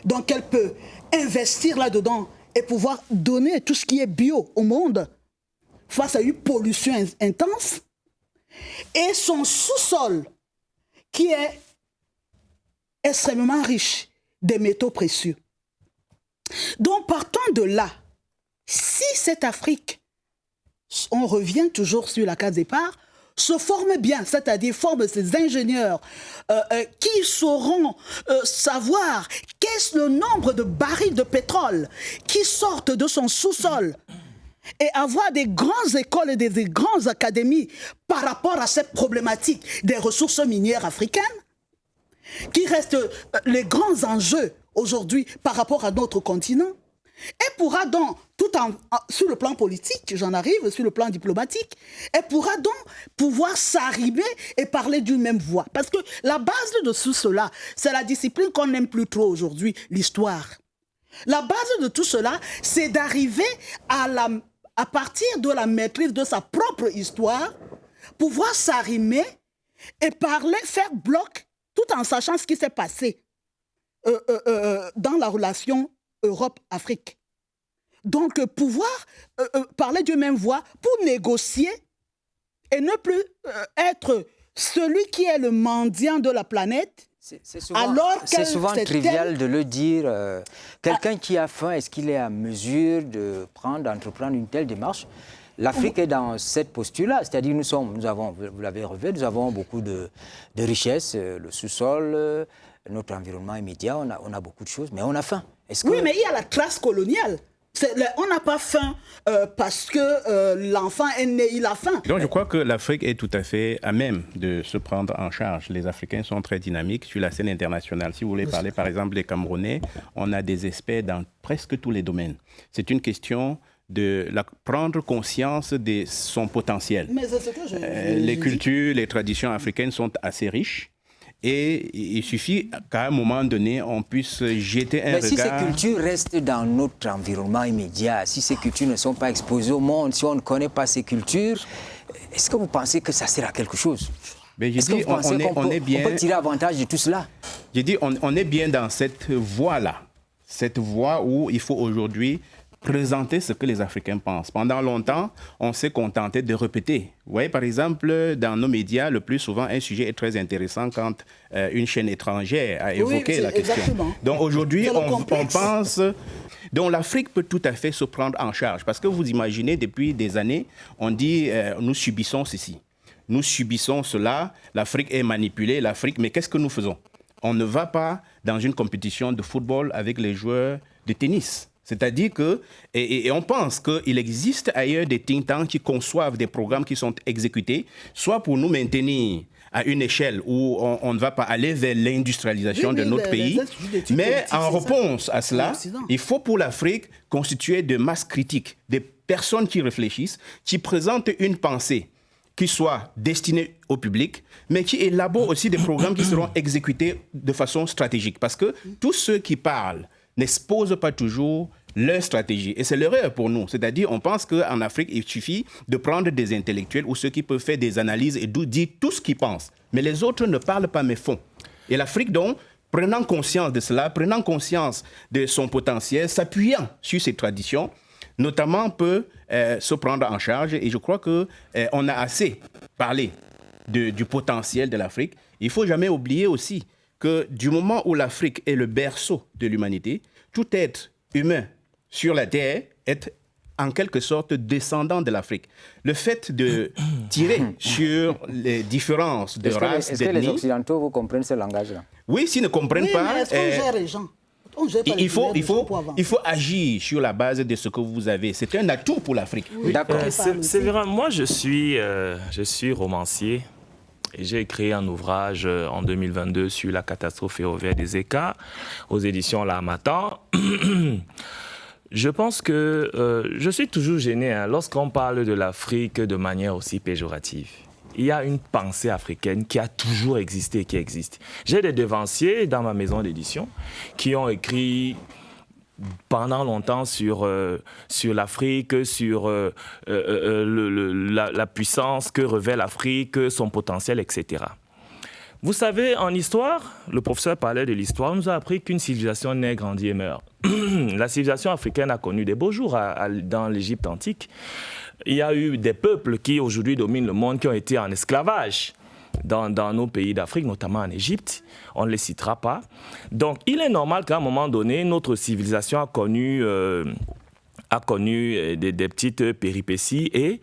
donc elle peut investir là-dedans et pouvoir donner tout ce qui est bio au monde face à une pollution intense. Et son sous-sol qui est extrêmement riche des métaux précieux. Donc, partant de là, si cette Afrique, on revient toujours sur la case départ, se forme bien, c'est-à-dire forme ces ingénieurs qui sauront savoir qu'est-ce le nombre de barils de pétrole qui sortent de son sous-sol et avoir des grandes écoles et des grandes académies par rapport à cette problématique des ressources minières africaines, qui restent les grands enjeux aujourd'hui par rapport à notre continent, et pourra donc, sur le plan politique, j'en arrive, sur le plan diplomatique, et pourra donc pouvoir s'arrimer et parler d'une même voix. Parce que la base de tout cela, c'est la discipline qu'on n'aime plus trop aujourd'hui, l'histoire. La base de tout cela, c'est d'arriver à partir de la maîtrise de sa propre histoire, pouvoir s'arrimer et parler, faire bloc, tout en sachant ce qui s'est passé dans la relation Europe-Afrique. Donc, pouvoir parler d'une même voix pour négocier et ne plus être celui qui est le mendiant de la planète. C'est souvent trivial de le dire. Quelqu'un qui a faim, est-ce qu'il est à mesure d'entreprendre une telle démarche? L'Afrique est dans cette posture-là, c'est-à-dire nous avons, vous l'avez relevé, nous avons beaucoup de richesses, le sous-sol, notre environnement immédiat, on a beaucoup de choses, mais on a faim. Oui, mais il y a la trace coloniale. On n'a pas faim parce que l'enfant est né, il a faim. Donc je crois que l'Afrique est tout à fait à même de se prendre en charge. Les Africains sont très dynamiques sur la scène internationale. Si vous voulez parler par exemple des Camerounais, on a des experts dans presque tous les domaines. C'est une question de prendre conscience de son potentiel. Mais c'est ce que les cultures, les traditions africaines sont assez riches. Et il suffit qu'à un moment donné, on puisse jeter un regard... Mais si ces cultures restent dans notre environnement immédiat, si ces cultures ne sont pas exposées au monde, si on ne connaît pas ces cultures, est-ce que vous pensez que ça sert à quelque chose? Est-ce que vous pensez qu'on peut tirer avantage de tout cela? J'ai dit, on est bien dans cette voie-là. Cette voie où il faut aujourd'hui présenter ce que les Africains pensent. Pendant longtemps, on s'est contenté de répéter. Vous voyez, par exemple, dans nos médias, le plus souvent, un sujet est très intéressant quand une chaîne étrangère a évoqué la question. Exactement. Donc aujourd'hui, on pense... Donc l'Afrique peut tout à fait se prendre en charge. Parce que vous imaginez, depuis des années, on dit nous subissons ceci, nous subissons cela, l'Afrique est manipulée, mais qu'est-ce que nous faisons? On ne va pas dans une compétition de football avec les joueurs de tennis. C'est-à-dire que, et on pense qu'il existe ailleurs des think tanks qui conçoivent des programmes qui sont exécutés, soit pour nous maintenir à une échelle où on ne va pas aller vers l'industrialisation de notre pays, mais en réponse à cela, il faut pour l'Afrique constituer de masses critiques, des personnes qui réfléchissent, qui présentent une pensée qui soit destinée au public, mais qui élabore aussi des programmes qui seront exécutés de façon stratégique. Parce que tous ceux qui parlent n'exposent pas toujours leur stratégie. Et c'est l'erreur pour nous. C'est-à-dire, on pense qu'en Afrique, il suffit de prendre des intellectuels ou ceux qui peuvent faire des analyses et dire tout ce qu'ils pensent. Mais les autres ne parlent pas mais font. Et l'Afrique, donc, prenant conscience de cela, prenant conscience de son potentiel, s'appuyant sur ses traditions, notamment peut se prendre en charge. Et je crois qu'on a assez parlé du potentiel de l'Afrique. Il ne faut jamais oublier aussi que du moment où l'Afrique est le berceau de l'humanité, tout être humain sur la Terre est en quelque sorte descendant de l'Afrique. Le fait de tirer sur les différences de race, d'ethnie... Est-ce que les Occidentaux vous comprennent ce langage-là? Oui, s'ils ne comprennent pas... Mais est-ce qu'on gère les gens? Il faut agir sur la base de ce que vous avez. C'est un atout pour l'Afrique. Oui. D'accord. C'est vrai. Moi, je suis romancier. Et j'ai écrit un ouvrage en 2022 sur la catastrophe ferroviaire des ECA aux éditions L'Harmattan. Je pense que je suis toujours gêné lorsqu'on parle de l'Afrique de manière aussi péjorative. Il y a une pensée africaine qui a toujours existé et qui existe. J'ai des devanciers dans ma maison d'édition qui ont écrit pendant longtemps sur l'Afrique, sur la puissance que revêt l'Afrique, son potentiel, etc. Vous savez, en histoire, le professeur parlait de l'histoire, nous a appris qu'une civilisation naît, grandit et meurt. La civilisation africaine a connu des beaux jours dans l'Égypte antique. Il y a eu des peuples qui aujourd'hui dominent le monde, qui ont été en esclavage. dans nos pays d'Afrique, notamment en Égypte. On ne les citera pas. Donc, il est normal qu'à un moment donné, notre civilisation a connu des petites péripéties et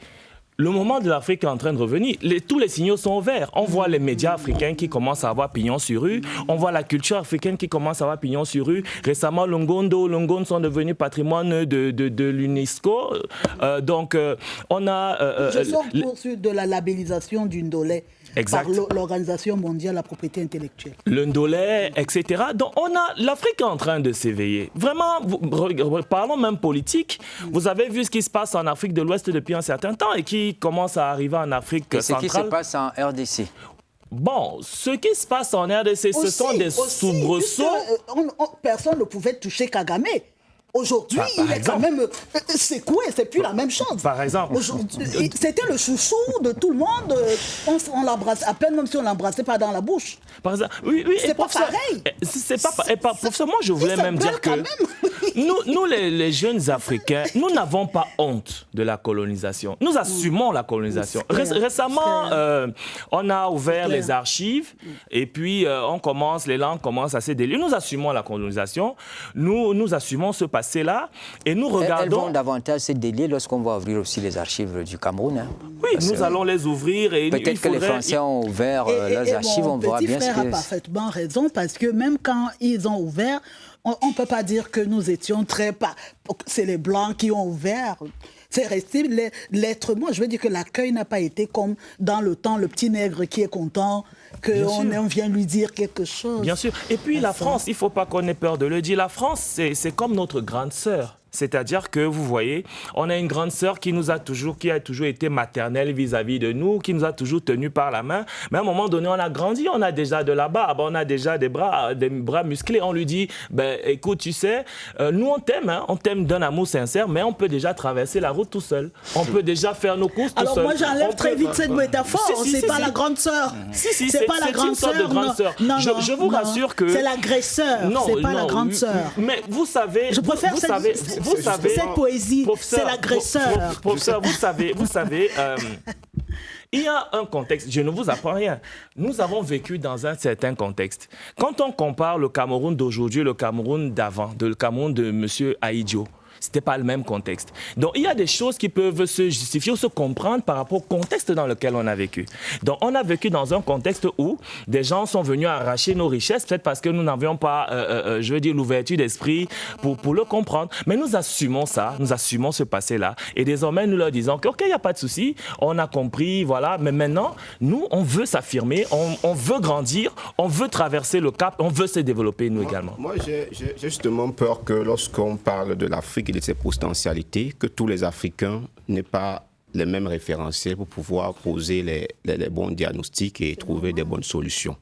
le moment de l'Afrique est en train de revenir. Tous les signaux sont verts. On voit les médias africains qui commencent à avoir pignon sur rue. On voit la culture africaine qui commence à avoir pignon sur rue. Récemment, Longondo sont devenus patrimoine de l'UNESCO. Donc, on a... Je sors de la labellisation du Ndolé. Exact. Par l'Organisation mondiale de la propriété intellectuelle. Le Ndolé, etc. Donc, l'Afrique est en train de s'éveiller. Vraiment, parlons même politique. Vous avez vu ce qui se passe en Afrique de l'Ouest depuis un certain temps et qui commence à arriver en Afrique centrale. Et ce qui se passe en RDC. Bon, ce qui se passe en RDC, ce sont des soubresauts. Personne ne pouvait toucher Kagame. Aujourd'hui, il est quand même secoué, c'est plus la même chose. Par exemple. C'était le chouchou de tout le monde. On l'embrasse, à peine même si on ne l'embrassait pas dans la bouche. Par exemple, oui, c'est pas pareil. C'est pas professeur, moi je voulais même dire que nous les jeunes Africains, nous n'avons pas honte de la colonisation. Nous assumons la colonisation. Récemment, on a ouvert les archives et puis les langues commencent à se délier. Nous assumons la colonisation, nous assumons ce passé-là et nous regardons... Elles vont davantage se délier lorsqu'on va ouvrir aussi les archives du Cameroun. Hein. Oui, nous allons les ouvrir et peut-être que les Français ont ouvert leurs archives, on verra bien ce que... Mon petit frère a parfaitement raison parce que même quand ils ont ouvert, on ne peut pas dire que nous étions c'est les Blancs qui ont ouvert. C'est resté l'être. Moi, je veux dire que l'accueil n'a pas été comme dans le temps, le petit nègre qui est content qu'on vient lui dire quelque chose. Bien sûr. Et puis la France, il ne faut pas qu'on ait peur de le dire. La France, c'est comme notre grande sœur. C'est-à-dire que, vous voyez, on a une grande sœur qui a toujours été maternelle vis-à-vis de nous, qui nous a toujours tenus par la main. Mais à un moment donné, on a grandi, on a déjà de la barbe, on a déjà des bras musclés. On lui dit, écoute, tu sais, nous on t'aime d'un amour sincère, mais on peut déjà traverser la route tout seul. On peut déjà faire nos courses tout seul. Alors moi, j'enlève très vite cette métaphore. C'est pas la grande sœur. C'est pas la grande sœur. Non, je vous rassure que... C'est l'agresseur, c'est pas la grande sœur. Mais vous savez... Je préfère vous savez, cette poésie, c'est l'agresseur. Professeur, vous savez, il y a un contexte, je ne vous apprends rien. Nous avons vécu dans un certain contexte. Quand on compare le Cameroun d'aujourd'hui et le Cameroun d'avant, le Cameroun de M. Ahidjo, ce n'était pas le même contexte. Donc, il y a des choses qui peuvent se justifier ou se comprendre par rapport au contexte dans lequel on a vécu. Donc, on a vécu dans un contexte où des gens sont venus arracher nos richesses, peut-être parce que nous n'avions pas, l'ouverture d'esprit pour le comprendre. Mais nous assumons ça, nous assumons ce passé-là. Et désormais, nous leur disons OK, il n'y a pas de souci, on a compris, voilà. Mais maintenant, nous, on veut s'affirmer, on veut grandir, on veut traverser le cap, on veut se développer, nous également. Moi, j'ai justement peur que lorsqu'on parle de l'Afrique et de ses potentialités, que tous les Africains n'aient pas les mêmes référentiels pour pouvoir poser les bons diagnostics et trouver des bonnes solutions.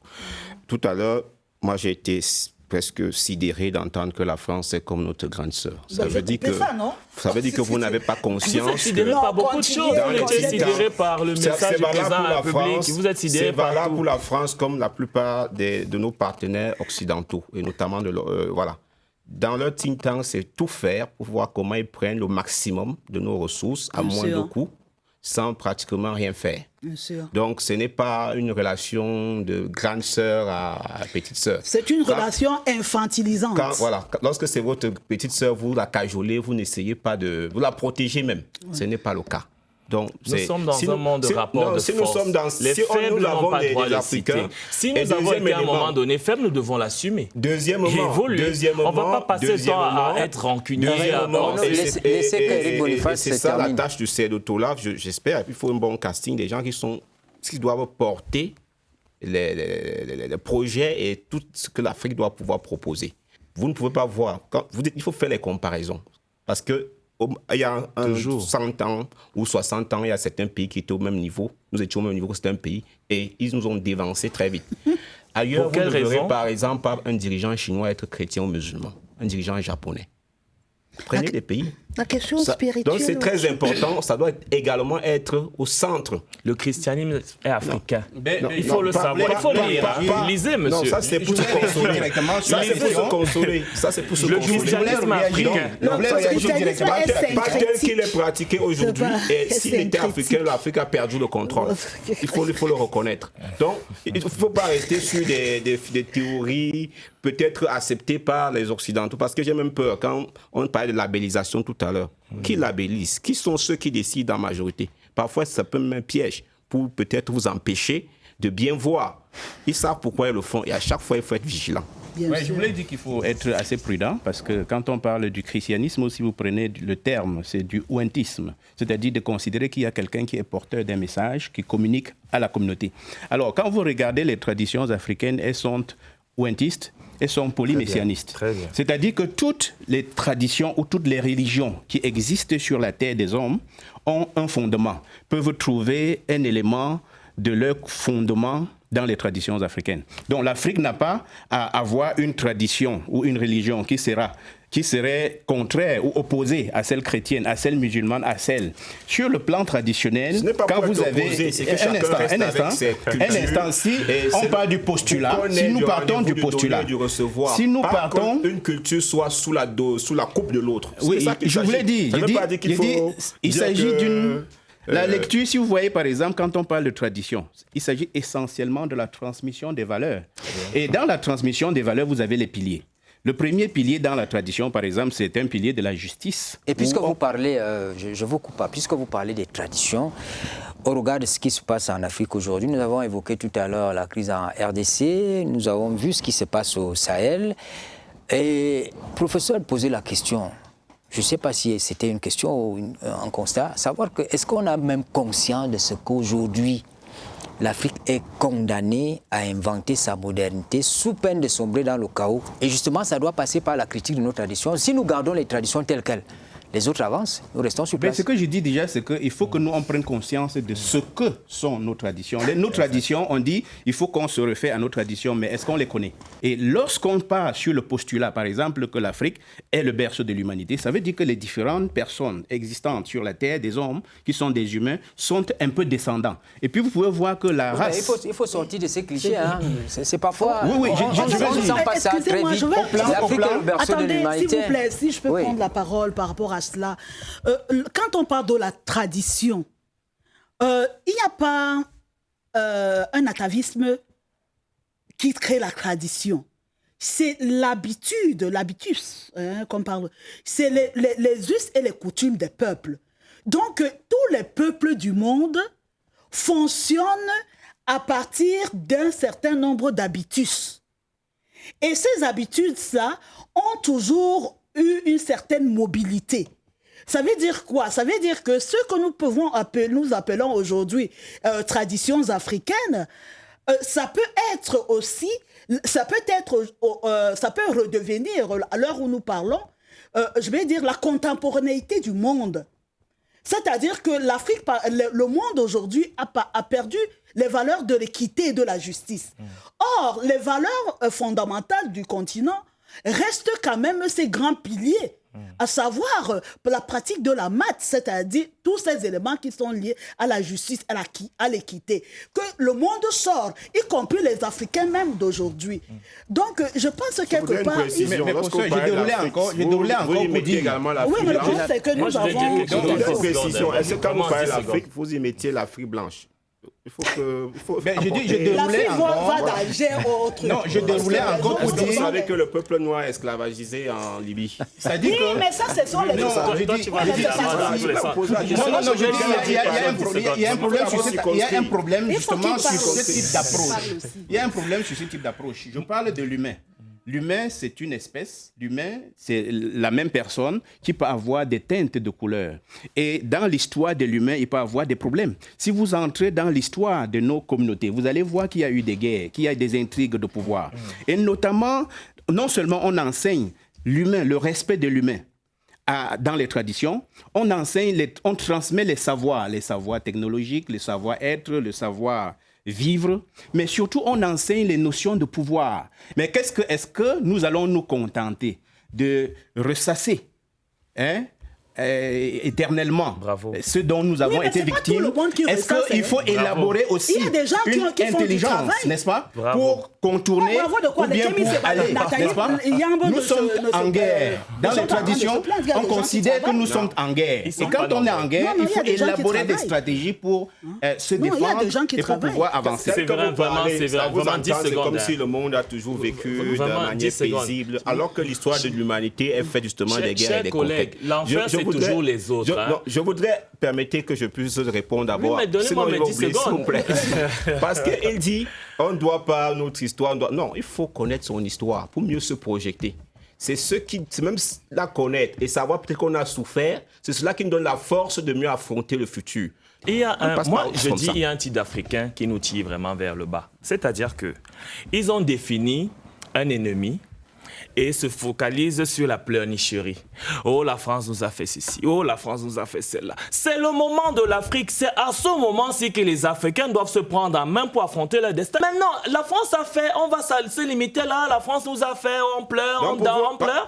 Tout à l'heure, moi j'ai été presque sidéré d'entendre que la France est comme notre grande sœur. Ça veut dire que vous n'avez pas conscience. Vous êtes sidéré par beaucoup de choses. Vous êtes sidéré par le message du président de la République. Vous êtes sidéré par tout. C'est valable pour la France comme la plupart de nos partenaires occidentaux et notamment voilà. Dans leur think tank, c'est tout faire pour voir comment ils prennent le maximum de nos ressources à moins de coûts, sans pratiquement rien faire. Bien sûr. Donc, ce n'est pas une relation de grande sœur à petite sœur. C'est une relation infantilisante. Lorsque c'est votre petite sœur, vous la cajolez, vous n'essayez pas de... Vous la protégez même. Ouais. Ce n'est pas le cas. Donc, nous sommes dans un monde de rapport de force. Les faibles n'ont pas droit de citer. Si nous avons été à un moment donné faibles, nous devons l'assumer. Deuxièmement, on ne va pas passer le temps à être rancunier. C'est ça la tâche du CEDOTOLA, j'espère. Il faut un bon casting des gens qui doivent porter les projets et tout ce que l'Afrique doit pouvoir proposer. Vous ne pouvez pas voir. Il faut faire les comparaisons. Parce que il y a 100 ans ou 60 ans, il y a certains pays qui étaient au même niveau. Nous étions au même niveau que certains pays et ils nous ont dévancés très vite. Ailleurs, vous ne verrez par exemple un dirigeant chinois être chrétien ou musulman, un dirigeant japonais. Prenez des pays. La question spirituelle. Donc c'est très important, ça doit également être au centre. Le christianisme est africain. Il Non, faut le savoir. Il faut lire. Lisez, monsieur. Non, ça c'est pour se consoler. Ça c'est pour se consoler. Ça c'est pour se Le consoler. christianisme africain. Le christianisme est Pas tel qu'il est syncrétique. pratiqué aujourd'hui. Et s'il était africain, l'Afrique a perdu le contrôle. Il faut le reconnaître. Donc, il ne faut pas rester sur des théories peut-être acceptées par les Occidentaux. Parce que j'ai même peur, quand on parlait de labellisation tout à l'heure, qui labellise? Qui sont ceux qui décident en majorité? Parfois, ça peut même un piège pour peut-être vous empêcher de bien voir. Ils savent pourquoi ils le font et à chaque fois, il faut être vigilant. Ouais, je voulais dire qu'il faut être assez prudent parce que quand on parle du christianisme, si vous prenez le terme, c'est du ouentisme, c'est-à-dire de considérer qu'il y a quelqu'un qui est porteur d'un message, qui communique à la communauté. Alors, quand vous regardez les traditions africaines, elles sont ouentistes, elles sont polymessianistes. C'est-à-dire que toutes les traditions ou toutes les religions qui existent sur la terre des hommes ont un fondement, peuvent trouver un élément de leur fondement dans les traditions africaines. Donc l'Afrique n'a pas à avoir une tradition ou une religion qui serait contraire ou opposée à celle chrétienne, à celle musulmane, à celle. Sur le plan traditionnel, quand vous avez... Un instant, si on parle du postulat, si nous partons du postulat, si nous partons... Une culture soit sous la coupe de l'autre. Oui, je voulais dire, il s'agit d'une... La lecture, si vous voyez par exemple, quand on parle de tradition, il s'agit essentiellement de la transmission des valeurs. Et dans la transmission des valeurs, vous avez les piliers. Le premier pilier dans la tradition, par exemple, c'est un pilier de la justice. Et puisque vous parlez, je vous coupe pas, puisque vous parlez des traditions, au regard de ce qui se passe en Afrique aujourd'hui, nous avons évoqué tout à l'heure la crise en RDC, nous avons vu ce qui se passe au Sahel. Et le professeur posait la question, je ne sais pas si c'était une question ou un constat, savoir que est-ce qu'on a même conscience de ce qu'aujourd'hui l'Afrique est condamnée à inventer sa modernité sous peine de sombrer dans le chaos. Et justement, ça doit passer par la critique de nos traditions. Si nous gardons les traditions telles quelles, les autres avancent, nous restons sur place. Mais ce que je dis déjà, c'est qu'il faut que nous on prenne conscience de ce que sont nos traditions. Nos traditions, on dit, il faut qu'on se refait à nos traditions, mais est-ce qu'on les connaît? Et lorsqu'on part sur le postulat, par exemple, que l'Afrique est le berceau de l'humanité, ça veut dire que les différentes personnes existantes sur la Terre, des hommes, qui sont des humains, sont un peu descendants. Et puis vous pouvez voir que la race... Il faut sortir de ces clichés. Hein. C'est parfois... Oui, on ne sent pas ça très vite. L'Afrique est le berceau de l'humanité. S'il vous plaît, si je peux prendre la parole par rapport à cela. Quand on parle de la tradition, il n'y a pas un atavisme qui crée la tradition. C'est l'habitude, l'habitus, qu'on parle. C'est les us et les coutumes des peuples. Donc, tous les peuples du monde fonctionnent à partir d'un certain nombre d'habitus. Et ces habitudes-là ont toujours eu une certaine mobilité. Ça veut dire quoi? Ça veut dire que ce que nous appelons aujourd'hui traditions africaines, ça peut être aussi, ça peut redevenir, à l'heure où nous parlons, je vais dire la contemporanéité du monde. C'est-à-dire que l'Afrique, le monde aujourd'hui a perdu les valeurs de l'équité et de la justice. Or, les valeurs fondamentales du continent restent quand même ces grands piliers, à savoir la pratique de la maths, c'est-à-dire tous ces éléments qui sont liés à la justice, à l'équité, que le monde sort, y compris les Africains même d'aujourd'hui. Donc, je pense quelque part... Mais j'ai déroulé encore pour dire... Oui, mais le problème, c'est que nous avons... Une précision, est-ce que quand vous parlez de l'Afrique, vous y mettiez l'Afrique blanche? Il faut l'Afrique va d'Alger au autre. Non, je déroulais encore pour dire... Vous savez que le peuple noir est esclavagisé en Libye. Oui, mais ça, ce sont les... Non, je dis... Il y a un problème justement sur ce type d'approche. Il y a un problème sur ce type d'approche. Je parle de l'humain. L'humain, c'est une espèce. L'humain, c'est la même personne qui peut avoir des teintes de couleurs. Et dans l'histoire de l'humain, il peut avoir des problèmes. Si vous entrez dans l'histoire de nos communautés, vous allez voir qu'il y a eu des guerres, qu'il y a des intrigues de pouvoir. Et notamment, non seulement on enseigne l'humain, le respect de l'humain dans les traditions, on transmet les savoirs technologiques, les savoir-être, le savoir vivre, mais surtout on enseigne les notions de pouvoir. Mais est-ce que nous allons nous contenter de ressasser éternellement ce dont nous avons été victimes. Est-ce qu'il faut élaborer aussi une intelligence, n'est-ce pas, pour contourner ou bien pour aller, n'est-ce pas? Nous sommes en guerre. Dans les traditions, on considère que nous sommes en guerre. Et quand on est en guerre, il faut élaborer des stratégies pour se défendre et pour pouvoir avancer. C'est vraiment 10 secondes. C'est comme si le monde a toujours vécu de manière paisible, alors que l'histoire de l'humanité est faite justement des guerres et des conquêtes. L'enfer, c'est toujours les autres. Je voudrais, permettez que je puisse répondre d'abord. Oui, mais donnez-moi mes 10 secondes. S'il vous plaît. Parce qu'il dit, on ne doit pas notre histoire. Non, il faut connaître son histoire pour mieux se projeter. C'est même la connaître et savoir peut-être qu'on a souffert, c'est cela qui nous donne la force de mieux affronter le futur. Il y a il y a un type d'Africains qui nous tire vraiment vers le bas. C'est-à-dire qu'ils ont défini un ennemi et se focalisent sur la pleurnicherie. Oh, la France nous a fait ceci. Oh, la France nous a fait cela. C'est le moment de l'Afrique. C'est à ce moment-ci que les Africains doivent se prendre en main pour affronter leur destin. Maintenant, la France a fait, on va se limiter là. La France nous a fait, on pleure, on pleure.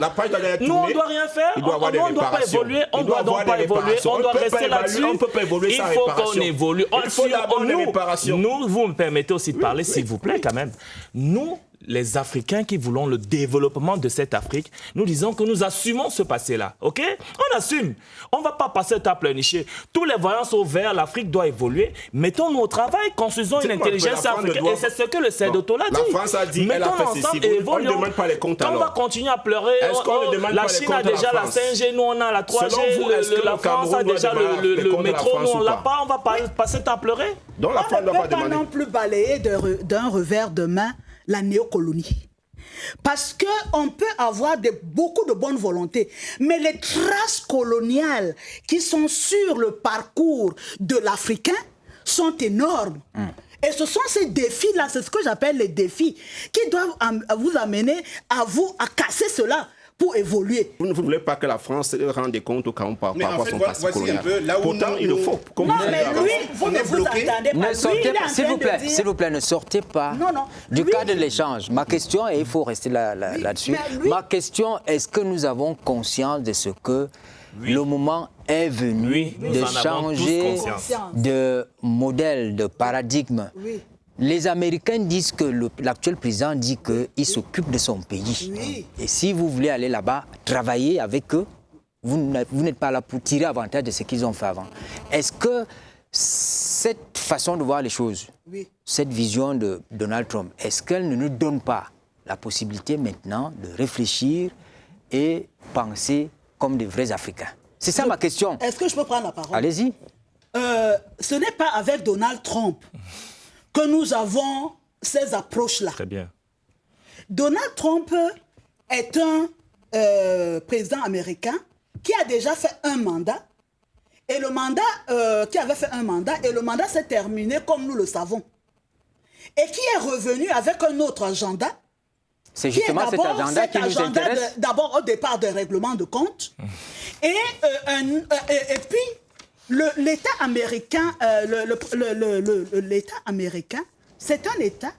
Nous, on ne doit rien faire. Nous, on ne doit pas évoluer. On ne doit donc pas évoluer. On doit rester là-dessus. On ne peut pas évoluer sans réparation. Il faut qu'on évolue. Il faut d'abord des réparations. Nous, vous me permettez aussi de parler, s'il vous plaît, quand même. Nous, les Africains qui voulons le développement de cette Afrique, nous disons que nous assumons ce passé-là, ok? On assume. On ne va pas passer le temps à pleurnicher. Tous les voyants sont verts, l'Afrique doit évoluer. Mettons-nous au travail, construisons une intelligence africaine. Et c'est ce que le Cédotola dit. La France a dit, elle a fait ceci. On ne demande pas les comptes alors. On va continuer à pleurer. Est-ce qu'on ne demande la pas les Chine comptes a déjà la 5G, nous on a la 3G. La France a déjà le métro, nous on ne l'a pas. On va passer le temps à pleurer. Donc la France ne peut pas non plus balayer d'un revers de main la néocolonie. Parce qu'on peut avoir beaucoup de bonne volonté, mais les traces coloniales qui sont sur le parcours de l'Africain sont énormes. Et ce sont ces défis-là, c'est ce que j'appelle les défis, qui doivent vous amener à casser cela pour évoluer. Vous ne voulez pas que la France se rende compte au cas où par rapport à son passé colonial. Pourtant, il le faut. Non, mais lui, vous ne vous entendez pas. S'il vous plaît, ne sortez pas du cadre de l'échange. Ma question, et il faut rester là-dessus, ma question, est-ce que nous avons conscience de ce que le moment est venu de changer de modèle, de paradigme? Les Américains disent que l'actuel président dit qu'il s'occupe de son pays. Oui. Et si vous voulez aller là-bas, travailler avec eux, vous n'êtes pas là pour tirer avantage de ce qu'ils ont fait avant. Est-ce que cette façon de voir les choses, cette vision de Donald Trump, est-ce qu'elle ne nous donne pas la possibilité maintenant de réfléchir et penser comme des vrais Africains? C'est ça ma question. Est-ce que je peux prendre la parole? Allez-y. Ce n'est pas avec Donald Trump que nous avons ces approches-là. Très bien. Donald Trump est un président américain qui a déjà fait un mandat, et le mandat, et le mandat s'est terminé comme nous le savons, et qui est revenu avec un autre agenda. C'est justement cet agenda qui nous intéresse. D'abord, au départ, des règlements de compte, et puis, l'État américain, l'État américain, c'est un État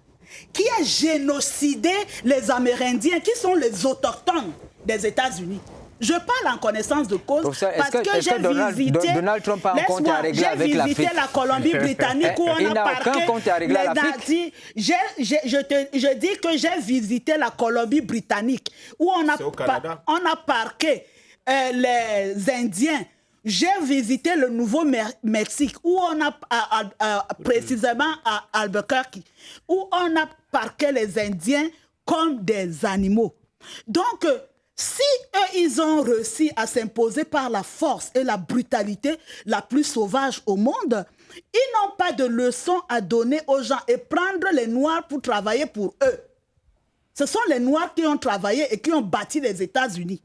qui a génocidé les Amérindiens, qui sont les autochtones des États-Unis. Je parle en connaissance de cause parce que j'ai visité, Donald Trump a un compte à régler avec l'Afrique. La Colombie-Britannique où on a parqué les nazis. Je dis que j'ai visité la Colombie-Britannique où on a parqué les Indiens. J'ai visité le Nouveau-Mexique, où on a, précisément à Albuquerque, où on a parqué les Indiens comme des animaux. Donc, si eux, ils ont réussi à s'imposer par la force et la brutalité la plus sauvage au monde, ils n'ont pas de leçon à donner aux gens et prendre les Noirs pour travailler pour eux. Ce sont les Noirs qui ont travaillé et qui ont bâti les États-Unis.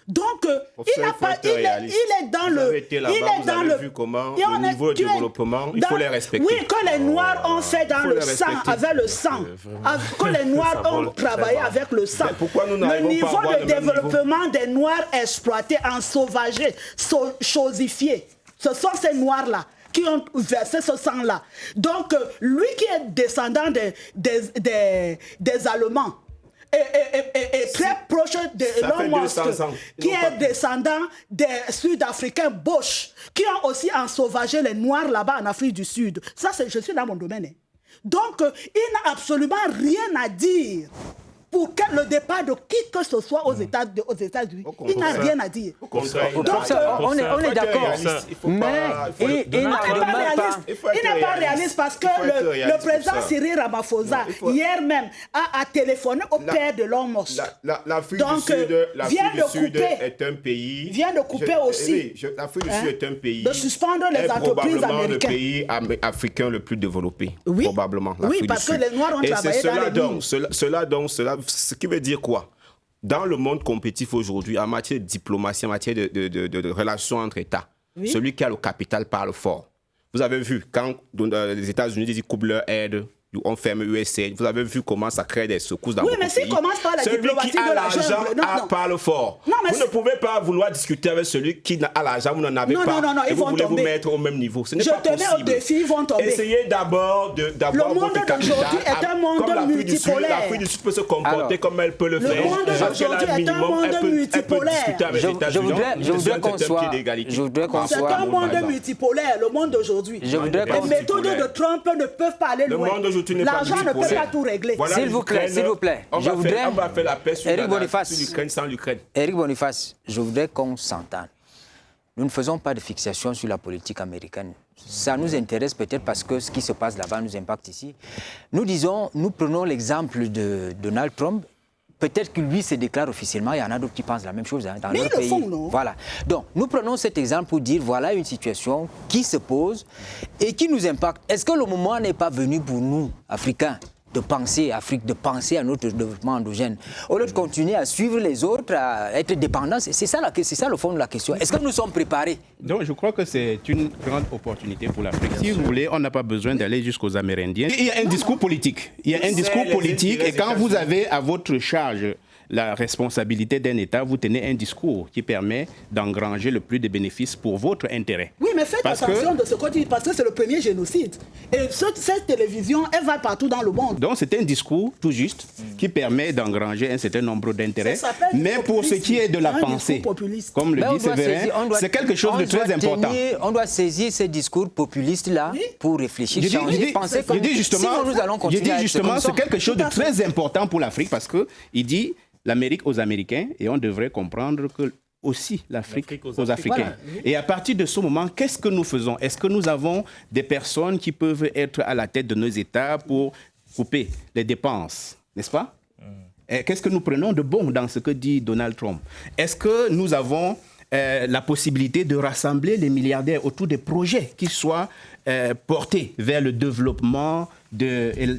Donc, il est dans le... Vous avez vu comment, au niveau du développement, il faut les respecter. Oui, que les Noirs ont fait dans le sang, avec le sang. Que les Noirs ont travaillé avec le sang. Le niveau de développement des Noirs exploités, ensauvagés, chosifiés, ce sont ces Noirs-là qui ont versé ce sang-là. Donc, lui qui est descendant des Allemands, est très proche de Elon Musk, qui est descendant des Sud-Africains Bosch, qui ont aussi ensauvagé les Noirs là-bas en Afrique du Sud. Ça, je suis dans mon domaine. Donc, il n'a absolument rien à dire pour le départ de qui que ce soit aux États-Unis. Il n'a rien à dire. Donc, on est d'accord. Mais il n'est pas réaliste parce que le président Cyril Ramaphosa, hier même, a téléphoné au père de Elon Musk. L'Afrique du Sud est un pays... Vient de couper aussi. L'Afrique du Sud est un pays... De suspendre les entreprises américaines. Le pays africain le plus développé. Oui, probablement. Oui, parce que les Noirs ont travaillé dans les mines. Ce qui veut dire quoi? Dans le monde compétitif aujourd'hui, en matière de diplomatie, en matière de relations entre États, celui qui a le capital parle fort. Vous avez vu, quand les États-Unis disent qu'ils coupent leur aide, on ferme USAID, vous avez vu comment ça crée des secousses dans votre pays. Oui, mais s'il commence par la diplomatie de l'argent... Celui qui parle fort. Vous ne pouvez pas vouloir discuter avec celui qui a l'argent, vous n'en avez pas. Non, et vous voulez vous mettre au même niveau. Ce n'est pas possible. Je te mets au défi, ils vont tomber. Essayez d'abord d'avoir votre capital. Le monde d'aujourd'hui est un monde multipolaire. L'Afrique du Sud peut se comporter comme elle peut le faire. Le monde d'aujourd'hui est un monde multipolaire. Je voudrais qu'on soit... C'est un monde multipolaire, le monde d'aujourd'hui. Les méthodes de Trump ne peuvent pas aller loin. L'argent ne peut pas tout régler. Voilà, s'il vous plaît. On va faire la paix sur l'Ukraine sans l'Ukraine. Éric Boniface, je voudrais qu'on s'entende. Nous ne faisons pas de fixation sur la politique américaine. Ça nous intéresse peut-être parce que ce qui se passe là-bas nous impacte ici. Nous prenons l'exemple de Donald Trump. Peut-être que lui se déclare officiellement, il y en a d'autres qui pensent la même chose dans leur pays. Font, non? Voilà. Donc, nous prenons cet exemple pour dire, voilà une situation qui se pose et qui nous impacte. Est-ce que le moment n'est pas venu pour nous, Africains, de penser Afrique, de penser à notre développement endogène, au lieu de continuer à suivre les autres, à être dépendants? C'est ça le fond de la question. Est-ce que nous sommes préparés? Donc, je crois que c'est une grande opportunité pour l'Afrique. Si vous voulez, on n'a pas besoin d'aller jusqu'aux Amérindiens. Il y a un discours politique. Il y a un discours politique et quand vous avez à votre charge la responsabilité d'un État, vous tenez un discours qui permet d'engranger le plus de bénéfices pour votre intérêt. Oui, mais faites attention de ce qu'on dit, parce que c'est le premier génocide. Et cette télévision, elle va partout dans le monde. Donc c'est un discours tout juste qui permet d'engranger un certain nombre d'intérêts. Mais pour ce qui est de la pensée, comme le dit Séverin, c'est quelque chose de très important. On doit saisir ces discours populistes-là pour réfléchir, changer, penser comme si nous allons continuer à être comme ça. C'est quelque chose de très important pour l'Afrique parce qu'il dit l'Amérique aux Américains et on devrait comprendre que aussi l'Afrique aux Africains. Voilà. Et à partir de ce moment, qu'est-ce que nous faisons? Est-ce que nous avons des personnes qui peuvent être à la tête de nos États pour couper les dépenses, n'est-ce pas? Qu'est-ce que nous prenons de bon dans ce que dit Donald Trump? Est-ce que nous avons la possibilité de rassembler les milliardaires autour des projets qui soient portés vers le développement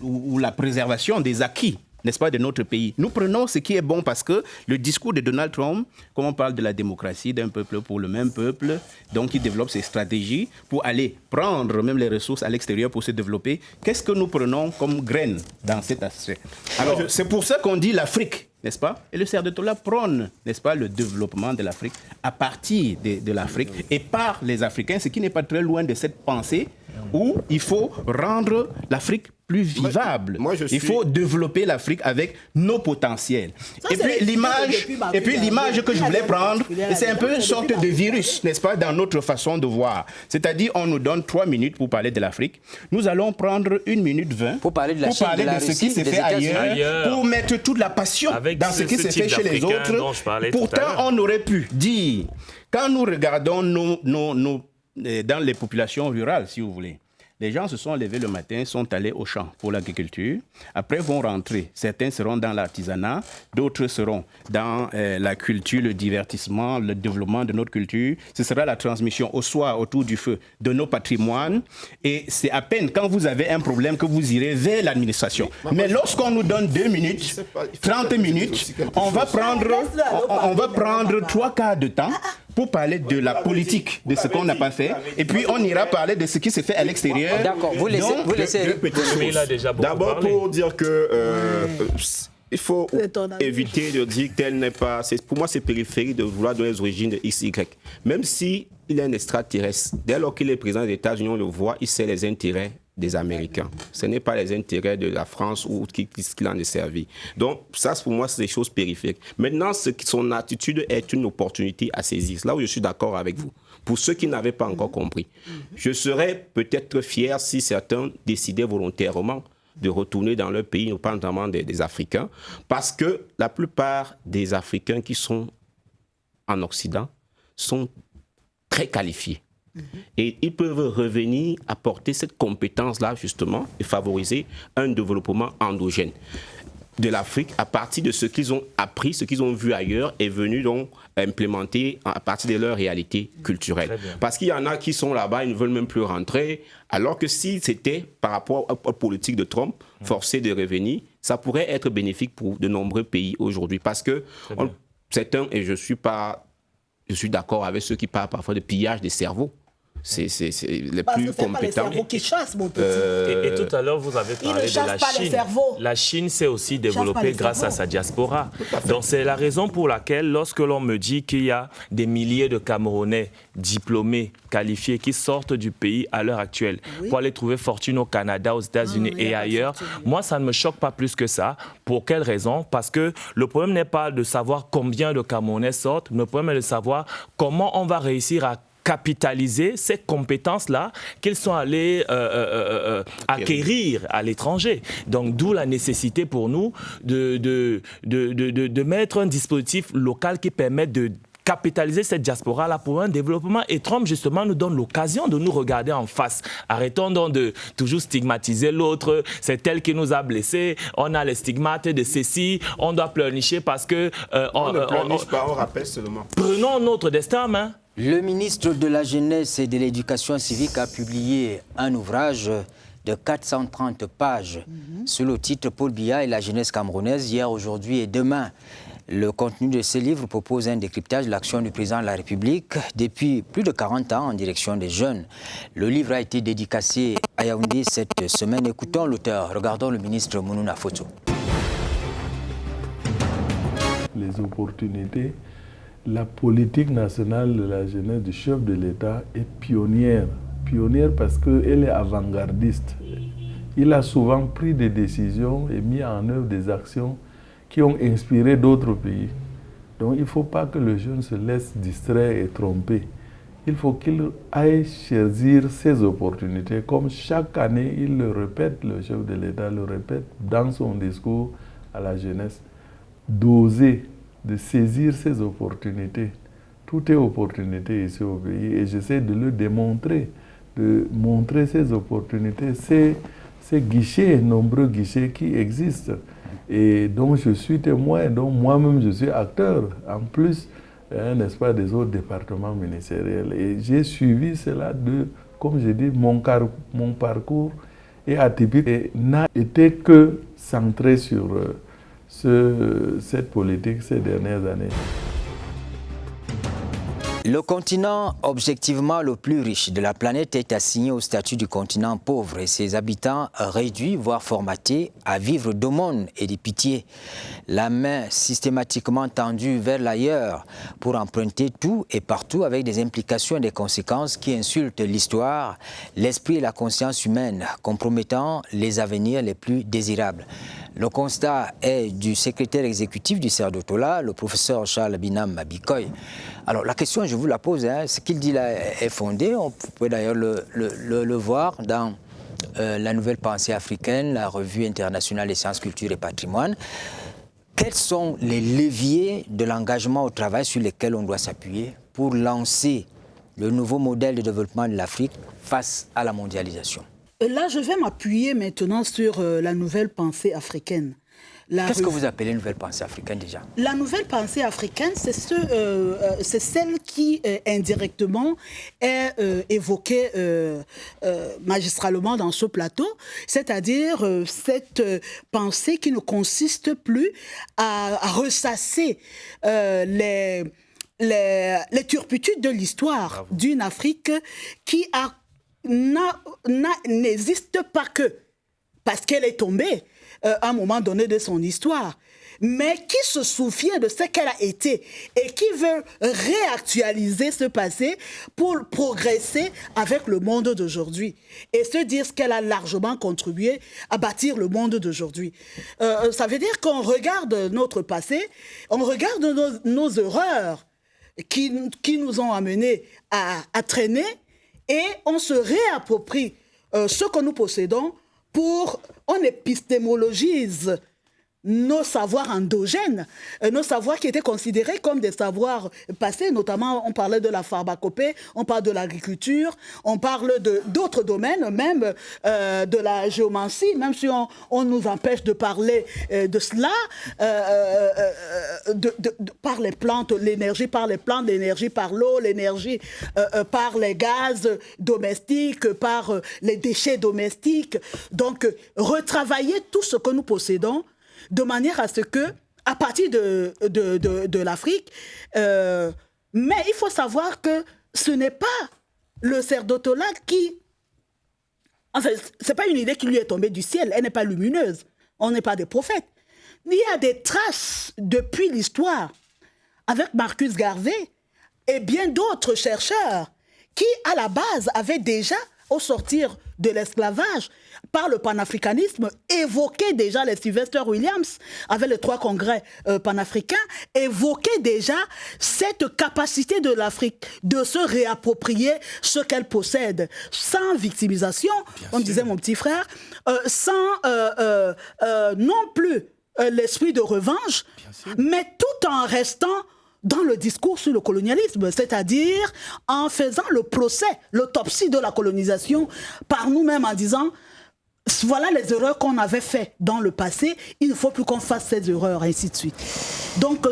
ou la préservation des acquis, n'est-ce pas, de notre pays? Nous prenons ce qui est bon parce que le discours de Donald Trump, comme on parle de la démocratie d'un peuple pour le même peuple, donc il développe ses stratégies pour aller prendre même les ressources à l'extérieur pour se développer. Qu'est-ce que nous prenons comme graine dans cet aspect? Alors, c'est pour ça qu'on dit l'Afrique, n'est-ce pas? Et le Cerf de Tola prône, n'est-ce pas, le développement de l'Afrique à partir de l'Afrique et par les Africains, ce qui n'est pas très loin de cette pensée où il faut rendre l'Afrique plus vivable. Il faut développer l'Afrique avec nos potentiels. Et puis l'image que je voulais prendre, c'est un peu une sorte de virus, n'est-ce pas, dans notre façon de voir. C'est-à-dire, on nous donne 3 minutes pour parler de l'Afrique. Nous allons prendre 1 minute 20 pour parler de la Chine, de ce qui s'est fait ailleurs, pour mettre toute la passion dans ce qui s'est fait chez les autres. Pourtant, on aurait pu dire, quand nous regardons dans les populations rurales, si vous voulez, les gens se sont levés le matin, sont allés au champ pour l'agriculture. Après, vont rentrer. Certains seront dans l'artisanat, d'autres seront dans la culture, le divertissement, le développement de notre culture. Ce sera la transmission au soir, autour du feu, de nos patrimoines. Et c'est à peine quand vous avez un problème que vous irez vers l'administration. Mais lorsqu'on nous donne 2 minutes, 30 minutes, on va prendre 3 quarts de temps pour parler de la politique, de ce qu'on n'a pas fait. Et puis, on ira parler de ce qui s'est fait à l'extérieur. D'accord, vous laissez. D'abord, pour dire que il faut éviter de dire qu'elle n'est pas... Pour moi, c'est périphérique de vouloir donner les origines de XY. Même s'il est un extraterrestre, dès lors qu'il est présent aux États-Unis, on le voit, il sait les intérêts des Américains. Ce n'est pas les intérêts de la France ou qui l'en est servi. Donc, ça, pour moi, c'est des choses périphériques. Maintenant, son attitude est une opportunité à saisir. C'est là où je suis d'accord avec vous. Pour ceux qui n'avaient pas encore compris, je serais peut-être fier si certains décidaient volontairement de retourner dans leur pays, notamment des Africains, parce que la plupart des Africains qui sont en Occident sont très qualifiés. Et ils peuvent revenir apporter cette compétence-là, justement, et favoriser un développement endogène de l'Afrique à partir de ce qu'ils ont appris, ce qu'ils ont vu ailleurs et venus donc implémenter à partir de leur réalité culturelle. Parce qu'il y en a qui sont là-bas, ils ne veulent même plus rentrer, alors que si c'était par rapport aux politiques de Trump, forcés de revenir, ça pourrait être bénéfique pour de nombreux pays aujourd'hui. Parce que certains, et je suis d'accord avec ceux qui parlent parfois de pillage des cerveaux. C'est les Parce plus que c'est compétents. pas les cerveaux qui chassent, mon petit. Et tout à l'heure, vous avez parlé de la Chine. La Chine s'est aussi développée grâce à sa diaspora. Donc c'est la raison pour laquelle, lorsque l'on me dit qu'il y a des milliers de Camerounais diplômés, qualifiés, qui sortent du pays à l'heure actuelle pour aller trouver fortune au Canada, aux États-Unis et ailleurs, moi, ça ne me choque pas plus que ça. Pour quelle raison? Parce que le problème n'est pas de savoir combien de Camerounais sortent, le problème est de savoir comment on va réussir à capitaliser ces compétences-là qu'ils sont allés acquérir à l'étranger. Donc, d'où la nécessité pour nous de mettre un dispositif local qui permette de capitaliser cette diaspora-là pour un développement. Et Trump, justement, nous donne l'occasion de nous regarder en face. Arrêtons donc de toujours stigmatiser l'autre. C'est elle qui nous a blessés. On a les stigmates de ceci. On doit pleurnicher parce que... on ne pleurniche pas, on rappelle seulement. Prenons notre destin en main. Le ministre de la Jeunesse et de l'Éducation civique a publié un ouvrage de 430 pages sous le titre « Paul Biya et la jeunesse camerounaise, hier, aujourd'hui et demain ». Le contenu de ce livre propose un décryptage de l'action du président de la République depuis plus de 40 ans en direction des jeunes. Le livre a été dédicacé à Yaoundé cette semaine. Écoutons l'auteur. Regardons le ministre Mounouna Foto. Les opportunités. La politique nationale de la jeunesse du chef de l'État est pionnière. Pionnière parce qu'elle est avant-gardiste. Il a souvent pris des décisions et mis en œuvre des actions qui ont inspiré d'autres pays. Donc il ne faut pas que le jeune se laisse distraire et tromper. Il faut qu'il aille saisir ces opportunités. Comme chaque année, il le répète, le chef de l'État le répète dans son discours à la jeunesse, d'oser, de saisir ces opportunités. Tout est opportunité ici au pays et j'essaie de le démontrer, de montrer ces opportunités, ces guichets, nombreux guichets qui existent et dont je suis témoin, dont moi-même je suis acteur, en plus, n'est-ce pas, des autres départements ministériels. Et j'ai suivi cela comme je dis, mon parcours est atypique et n'a été que centré sur cette politique ces dernières années. Le continent objectivement le plus riche de la planète est assigné au statut du continent pauvre et ses habitants réduits, voire formatés, à vivre d'aumônes et de pitié. La main systématiquement tendue vers l'ailleurs pour emprunter tout et partout avec des implications et des conséquences qui insultent l'histoire, l'esprit et la conscience humaine, compromettant les avenirs les plus désirables. Le constat est du secrétaire exécutif du CERDOTOLA, le professeur Charles Binam Bikoy. Alors la question, je vous la pose, ce qu'il dit là est fondé. On peut d'ailleurs le voir dans la Nouvelle Pensée africaine, la Revue internationale des sciences, culture et patrimoine. Quels sont les leviers de l'engagement au travail sur lesquels on doit s'appuyer pour lancer le nouveau modèle de développement de l'Afrique face à la mondialisation? Là, je vais m'appuyer maintenant sur la nouvelle pensée africaine. Qu'est-ce que vous appelez nouvelle pensée africaine déjà? La nouvelle pensée africaine, c'est celle qui indirectement est évoquée magistralement dans ce plateau, c'est-à-dire cette pensée qui ne consiste plus à ressasser les turpitudes de l'histoire d'une Afrique qui n'existe pas que parce qu'elle est tombée. à un moment donné de son histoire, mais qui se souvient de ce qu'elle a été et qui veut réactualiser ce passé pour progresser avec le monde d'aujourd'hui et se dire ce qu'elle a largement contribué à bâtir le monde d'aujourd'hui. Ça veut dire qu'on regarde notre passé, on regarde nos erreurs qui nous ont amenés à traîner et on se réapproprie ce que nous possédons on épistémologise nos savoirs endogènes, nos savoirs qui étaient considérés comme des savoirs passés, notamment on parlait de la pharmacopée, on parle de l'agriculture, on parle d'autres domaines, même de la géomancie, même si on nous empêche de parler de cela, par les plantes, l'énergie par les plantes, l'énergie par l'eau, l'énergie par les gaz domestiques, par les déchets domestiques. Donc, retravailler tout ce que nous possédons de manière à ce que, à partir de l'Afrique, mais il faut savoir que ce n'est pas le Cerdotola qui... Enfin, ce n'est pas une idée qui lui est tombée du ciel, elle n'est pas lumineuse, on n'est pas des prophètes. Il y a des traces depuis l'histoire, avec Marcus Garvey et bien d'autres chercheurs qui, à la base, avaient déjà, au sortir de l'esclavage, par le panafricanisme, évoquait déjà les Sylvester Williams, avec les 3 congrès panafricains, évoquait déjà cette capacité de l'Afrique de se réapproprier ce qu'elle possède, sans victimisation, comme disait mon petit frère, sans non plus l'esprit de revanche, mais tout en restant dans le discours sur le colonialisme, c'est-à-dire en faisant le procès, l'autopsie de la colonisation par nous-mêmes en disant voilà les erreurs qu'on avait faites dans le passé, il ne faut plus qu'on fasse ces erreurs, ainsi de suite. Donc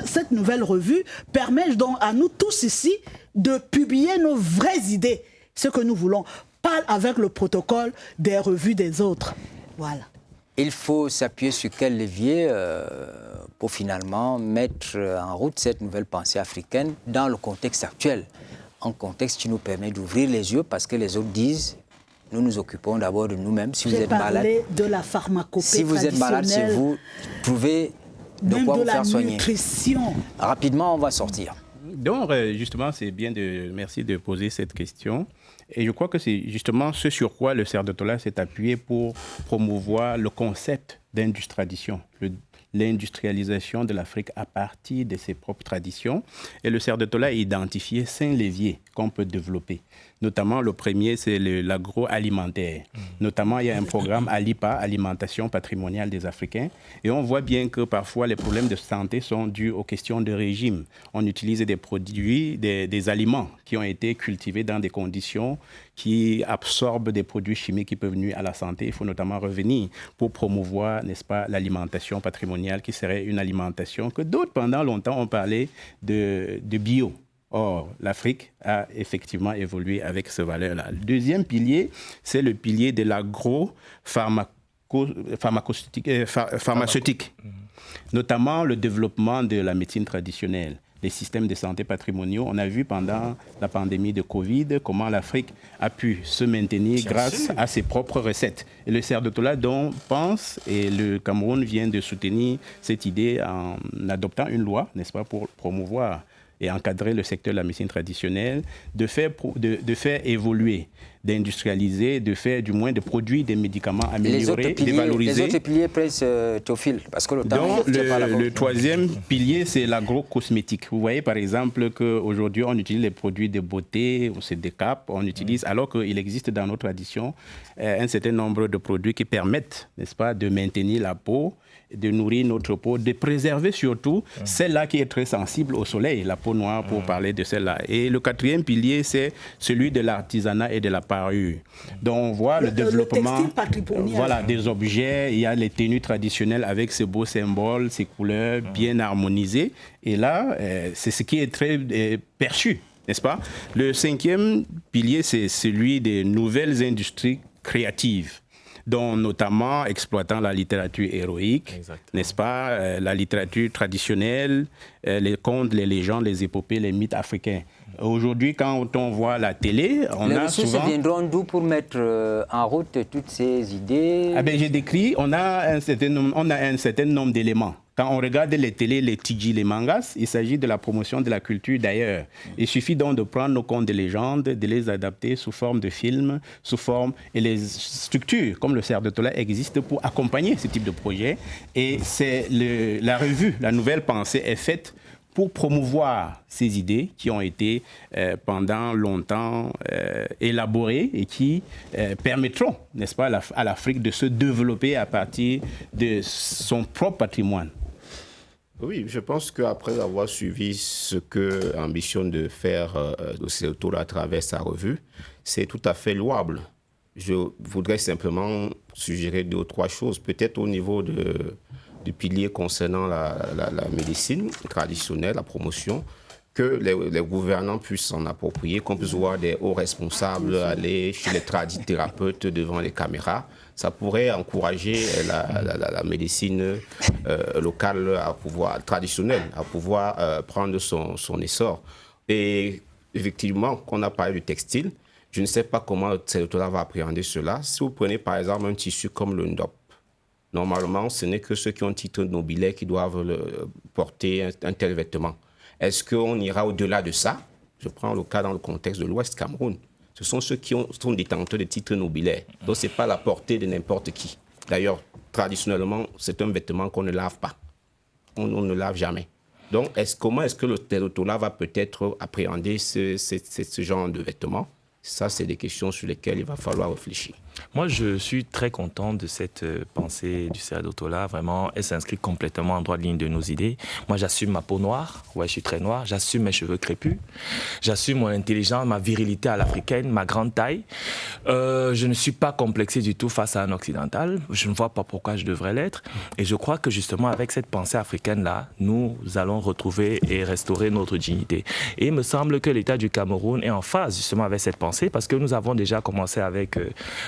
cette nouvelle revue permet donc à nous tous ici de publier nos vraies idées, ce que nous voulons, pas avec le protocole des revues des autres. Voilà. Il faut s'appuyer sur quel levier pour finalement mettre en route cette nouvelle pensée africaine dans le contexte actuel, un contexte qui nous permet d'ouvrir les yeux parce que les autres disent nous nous occupons d'abord de nous-mêmes. Si vous êtes malade, de la pharmacopée si vous êtes malade, si vous trouvez de quoi vous faire soigner. Nutrition. Rapidement, on va sortir. Donc, justement, c'est bien merci de poser cette question. Et je crois que c'est justement ce sur quoi le Cerdotola s'est appuyé pour promouvoir le concept d'industrialisation, l'industrialisation de l'Afrique à partir de ses propres traditions. Et le Cerdotola a identifié 5 leviers qu'on peut développer. Notamment, le premier, c'est l'agroalimentaire. Notamment, il y a un programme ALIPA, Alimentation patrimoniale des Africains. Et on voit bien que parfois, les problèmes de santé sont dus aux questions de régime. On utilise des produits, des aliments qui ont été cultivés dans des conditions qui absorbent des produits chimiques qui peuvent nuire à la santé. Il faut notamment revenir pour promouvoir, n'est-ce pas, l'alimentation patrimoniale, qui serait une alimentation que d'autres, pendant longtemps, ont parlé de bio. Or, l'Afrique a effectivement évolué avec ce valeur-là. Le deuxième pilier, c'est le pilier de pharmaceutique, notamment le développement de la médecine traditionnelle, les systèmes de santé patrimoniaux. On a vu pendant la pandémie de Covid comment l'Afrique a pu se maintenir grâce à ses propres recettes. Et le Cerdotola dont pense, et le Cameroun vient de soutenir cette idée en adoptant une loi, n'est-ce pas, pour promouvoir et encadrer le secteur de la médecine traditionnelle, de faire évoluer, d'industrialiser, de faire du moins de produire des médicaments améliorés, de valoriser. Les autres piliers, Théophile, parce que le temps... Donc, le troisième pilier, c'est l'agro-cosmétique. Vous voyez, par exemple, qu'aujourd'hui, on utilise les produits de beauté, c'est des capes, on utilise, alors qu'il existe dans nos traditions un certain nombre de produits qui permettent, n'est-ce pas, de maintenir la peau, de nourrir notre peau, de préserver surtout celle-là qui est très sensible au soleil, la peau noire pour parler de celle-là. Et le quatrième pilier, c'est celui de l'artisanat et de la parure. Donc on voit le développement des objets, il y a les tenues traditionnelles avec ces beaux symboles, ces couleurs bien harmonisées. Et là, c'est ce qui est très perçu, n'est-ce pas? Le cinquième pilier, c'est celui des nouvelles industries créatives, dont notamment exploitant la littérature héroïque, n'est-ce pas, la littérature traditionnelle, les contes, les légendes, les épopées, les mythes africains. Aujourd'hui, quand on voit la télé, on les a ressources souvent... viendront d'où pour mettre en route toutes ces idées? Ah ben, j'ai décrit, on a un certain nombre d'éléments. Quand on regarde les télés, les TG, les mangas, il s'agit de la promotion de la culture d'ailleurs. Il suffit donc de prendre nos contes de légendes, de les adapter sous forme de films, et les structures comme le Cerf de Tola existent pour accompagner ce type de projet. Et c'est la revue, la Nouvelle Pensée est faite pour promouvoir ces idées qui ont été pendant longtemps élaborées et qui permettront, n'est-ce pas, à l'Afrique de se développer à partir de son propre patrimoine. Oui, je pense qu'après avoir suivi ce que ambitionne de faire le Cerf de Tola à travers sa revue, c'est tout à fait louable. Je voudrais simplement suggérer 2 ou 3 choses, peut-être au niveau du pilier concernant la médecine traditionnelle, la promotion, que les gouvernants puissent s'en approprier, qu'on puisse voir des hauts responsables aller chez les tradithérapeutes devant les caméras. Ça pourrait encourager la médecine locale traditionnelle à pouvoir prendre son essor. Et effectivement, qu'on a parlé du textile, je ne sais pas comment le Cerf de Tola va appréhender cela. Si vous prenez par exemple un tissu comme le ndop, normalement, ce n'est que ceux qui ont titre nobilet qui doivent porter un tel vêtement. Est-ce qu'on ira au-delà de ça? Je prends le cas dans le contexte de l'Ouest Cameroun. Ce sont ceux qui sont détenteurs de titres nobilaires. Donc, ce n'est pas la portée de n'importe qui. D'ailleurs, traditionnellement, c'est un vêtement qu'on ne lave pas. On ne lave jamais. Donc, comment est-ce que le Cerf de Tola va peut-être appréhender ce genre de vêtements? Ça, c'est des questions sur lesquelles il va falloir réfléchir. Moi, je suis très content de cette pensée du Cerf de Tola. Vraiment, elle s'inscrit complètement en droite ligne de nos idées. Moi, j'assume ma peau noire. Ouais, je suis très noir. J'assume mes cheveux crépus. J'assume mon intelligence, ma virilité à l'africaine, ma grande taille. Je ne suis pas complexé du tout face à un occidental. Je ne vois pas pourquoi je devrais l'être. Et je crois que justement, avec cette pensée africaine-là, nous allons retrouver et restaurer notre dignité. Et il me semble que l'État du Cameroun est en phase justement avec cette pensée parce que nous avons déjà commencé avec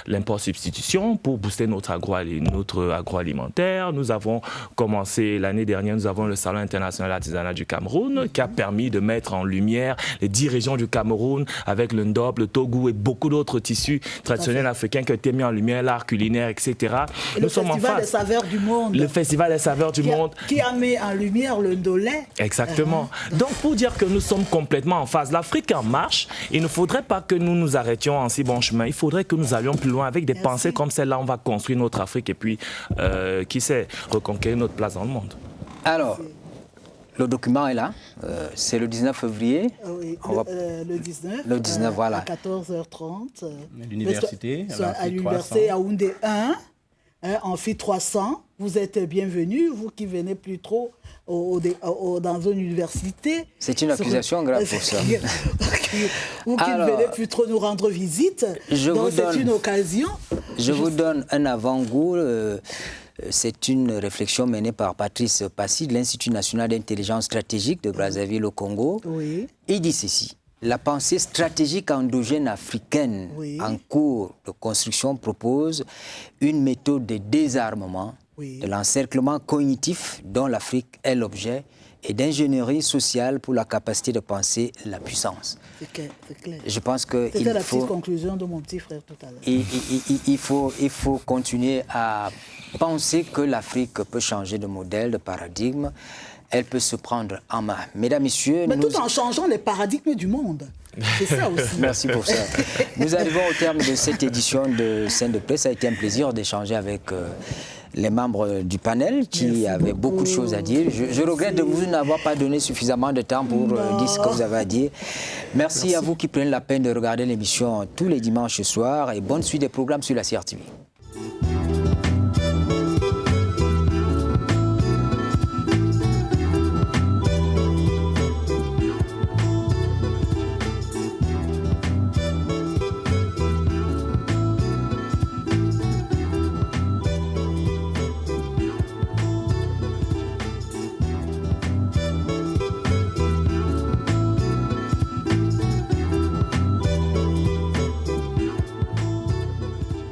l'import-substitution pour booster notre agroalimentaire. Nous avons commencé l'année dernière, nous avons le Salon international d'artisanat du Cameroun qui a permis de mettre en lumière les 10 régions du Cameroun avec le ndop, le togo et beaucoup d'autres tissus traditionnels africains qui ont été mis en lumière, l'art culinaire, etc. Et le Festival des saveurs du monde. Le Festival des saveurs du monde. Qui a mis en lumière le ndolé. Exactement. Donc pour dire que nous sommes complètement en phase, l'Afrique est en marche. Il ne faudrait pas que nous nous arrêtions en si bon chemin. Il faudrait que nous allions plus loin avec des pensées comme celle-là. On va construire notre Afrique et puis, qui sait, reconquérir notre place dans le monde. Alors, le document est là. C'est le 19 février. Oui, le 19. Le 19, voilà. À 14h30. L'université. À l'université Yaoundé 1. Amphi 300, vous êtes bienvenus, vous qui venez plus trop dans une université. C'est une accusation grave pour ça. Vous qui ne venez plus trop nous rendre visite, donc c'est une occasion. Je vous donne un avant-goût. C'est une réflexion menée par Patrice Passy de l'Institut national d'intelligence stratégique de Brazzaville au Congo. Oui. Il dit ceci. La pensée stratégique endogène africaine en cours de construction propose une méthode de désarmement, de l'encerclement cognitif dont l'Afrique est l'objet et d'ingénierie sociale pour la capacité de penser la puissance. C'est clair. Je pense que c'était la petite conclusion de mon petit frère tout à l'heure. Il faut continuer à penser que l'Afrique peut changer de modèle, de paradigme. Elle peut se prendre en main. Mesdames, Messieurs... Mais tout en changeant les paradigmes du monde. C'est ça aussi. Merci pour ça. Nous arrivons au terme de cette édition de Scène de Presse. Ça a été un plaisir d'échanger avec les membres du panel qui avaient beaucoup de choses à dire. Je regrette de vous n'avoir pas donné suffisamment de temps pour dire ce que vous avez à dire. Merci à vous qui prenez la peine de regarder l'émission tous les dimanches soirs et bonne suite des programmes sur la CRTV.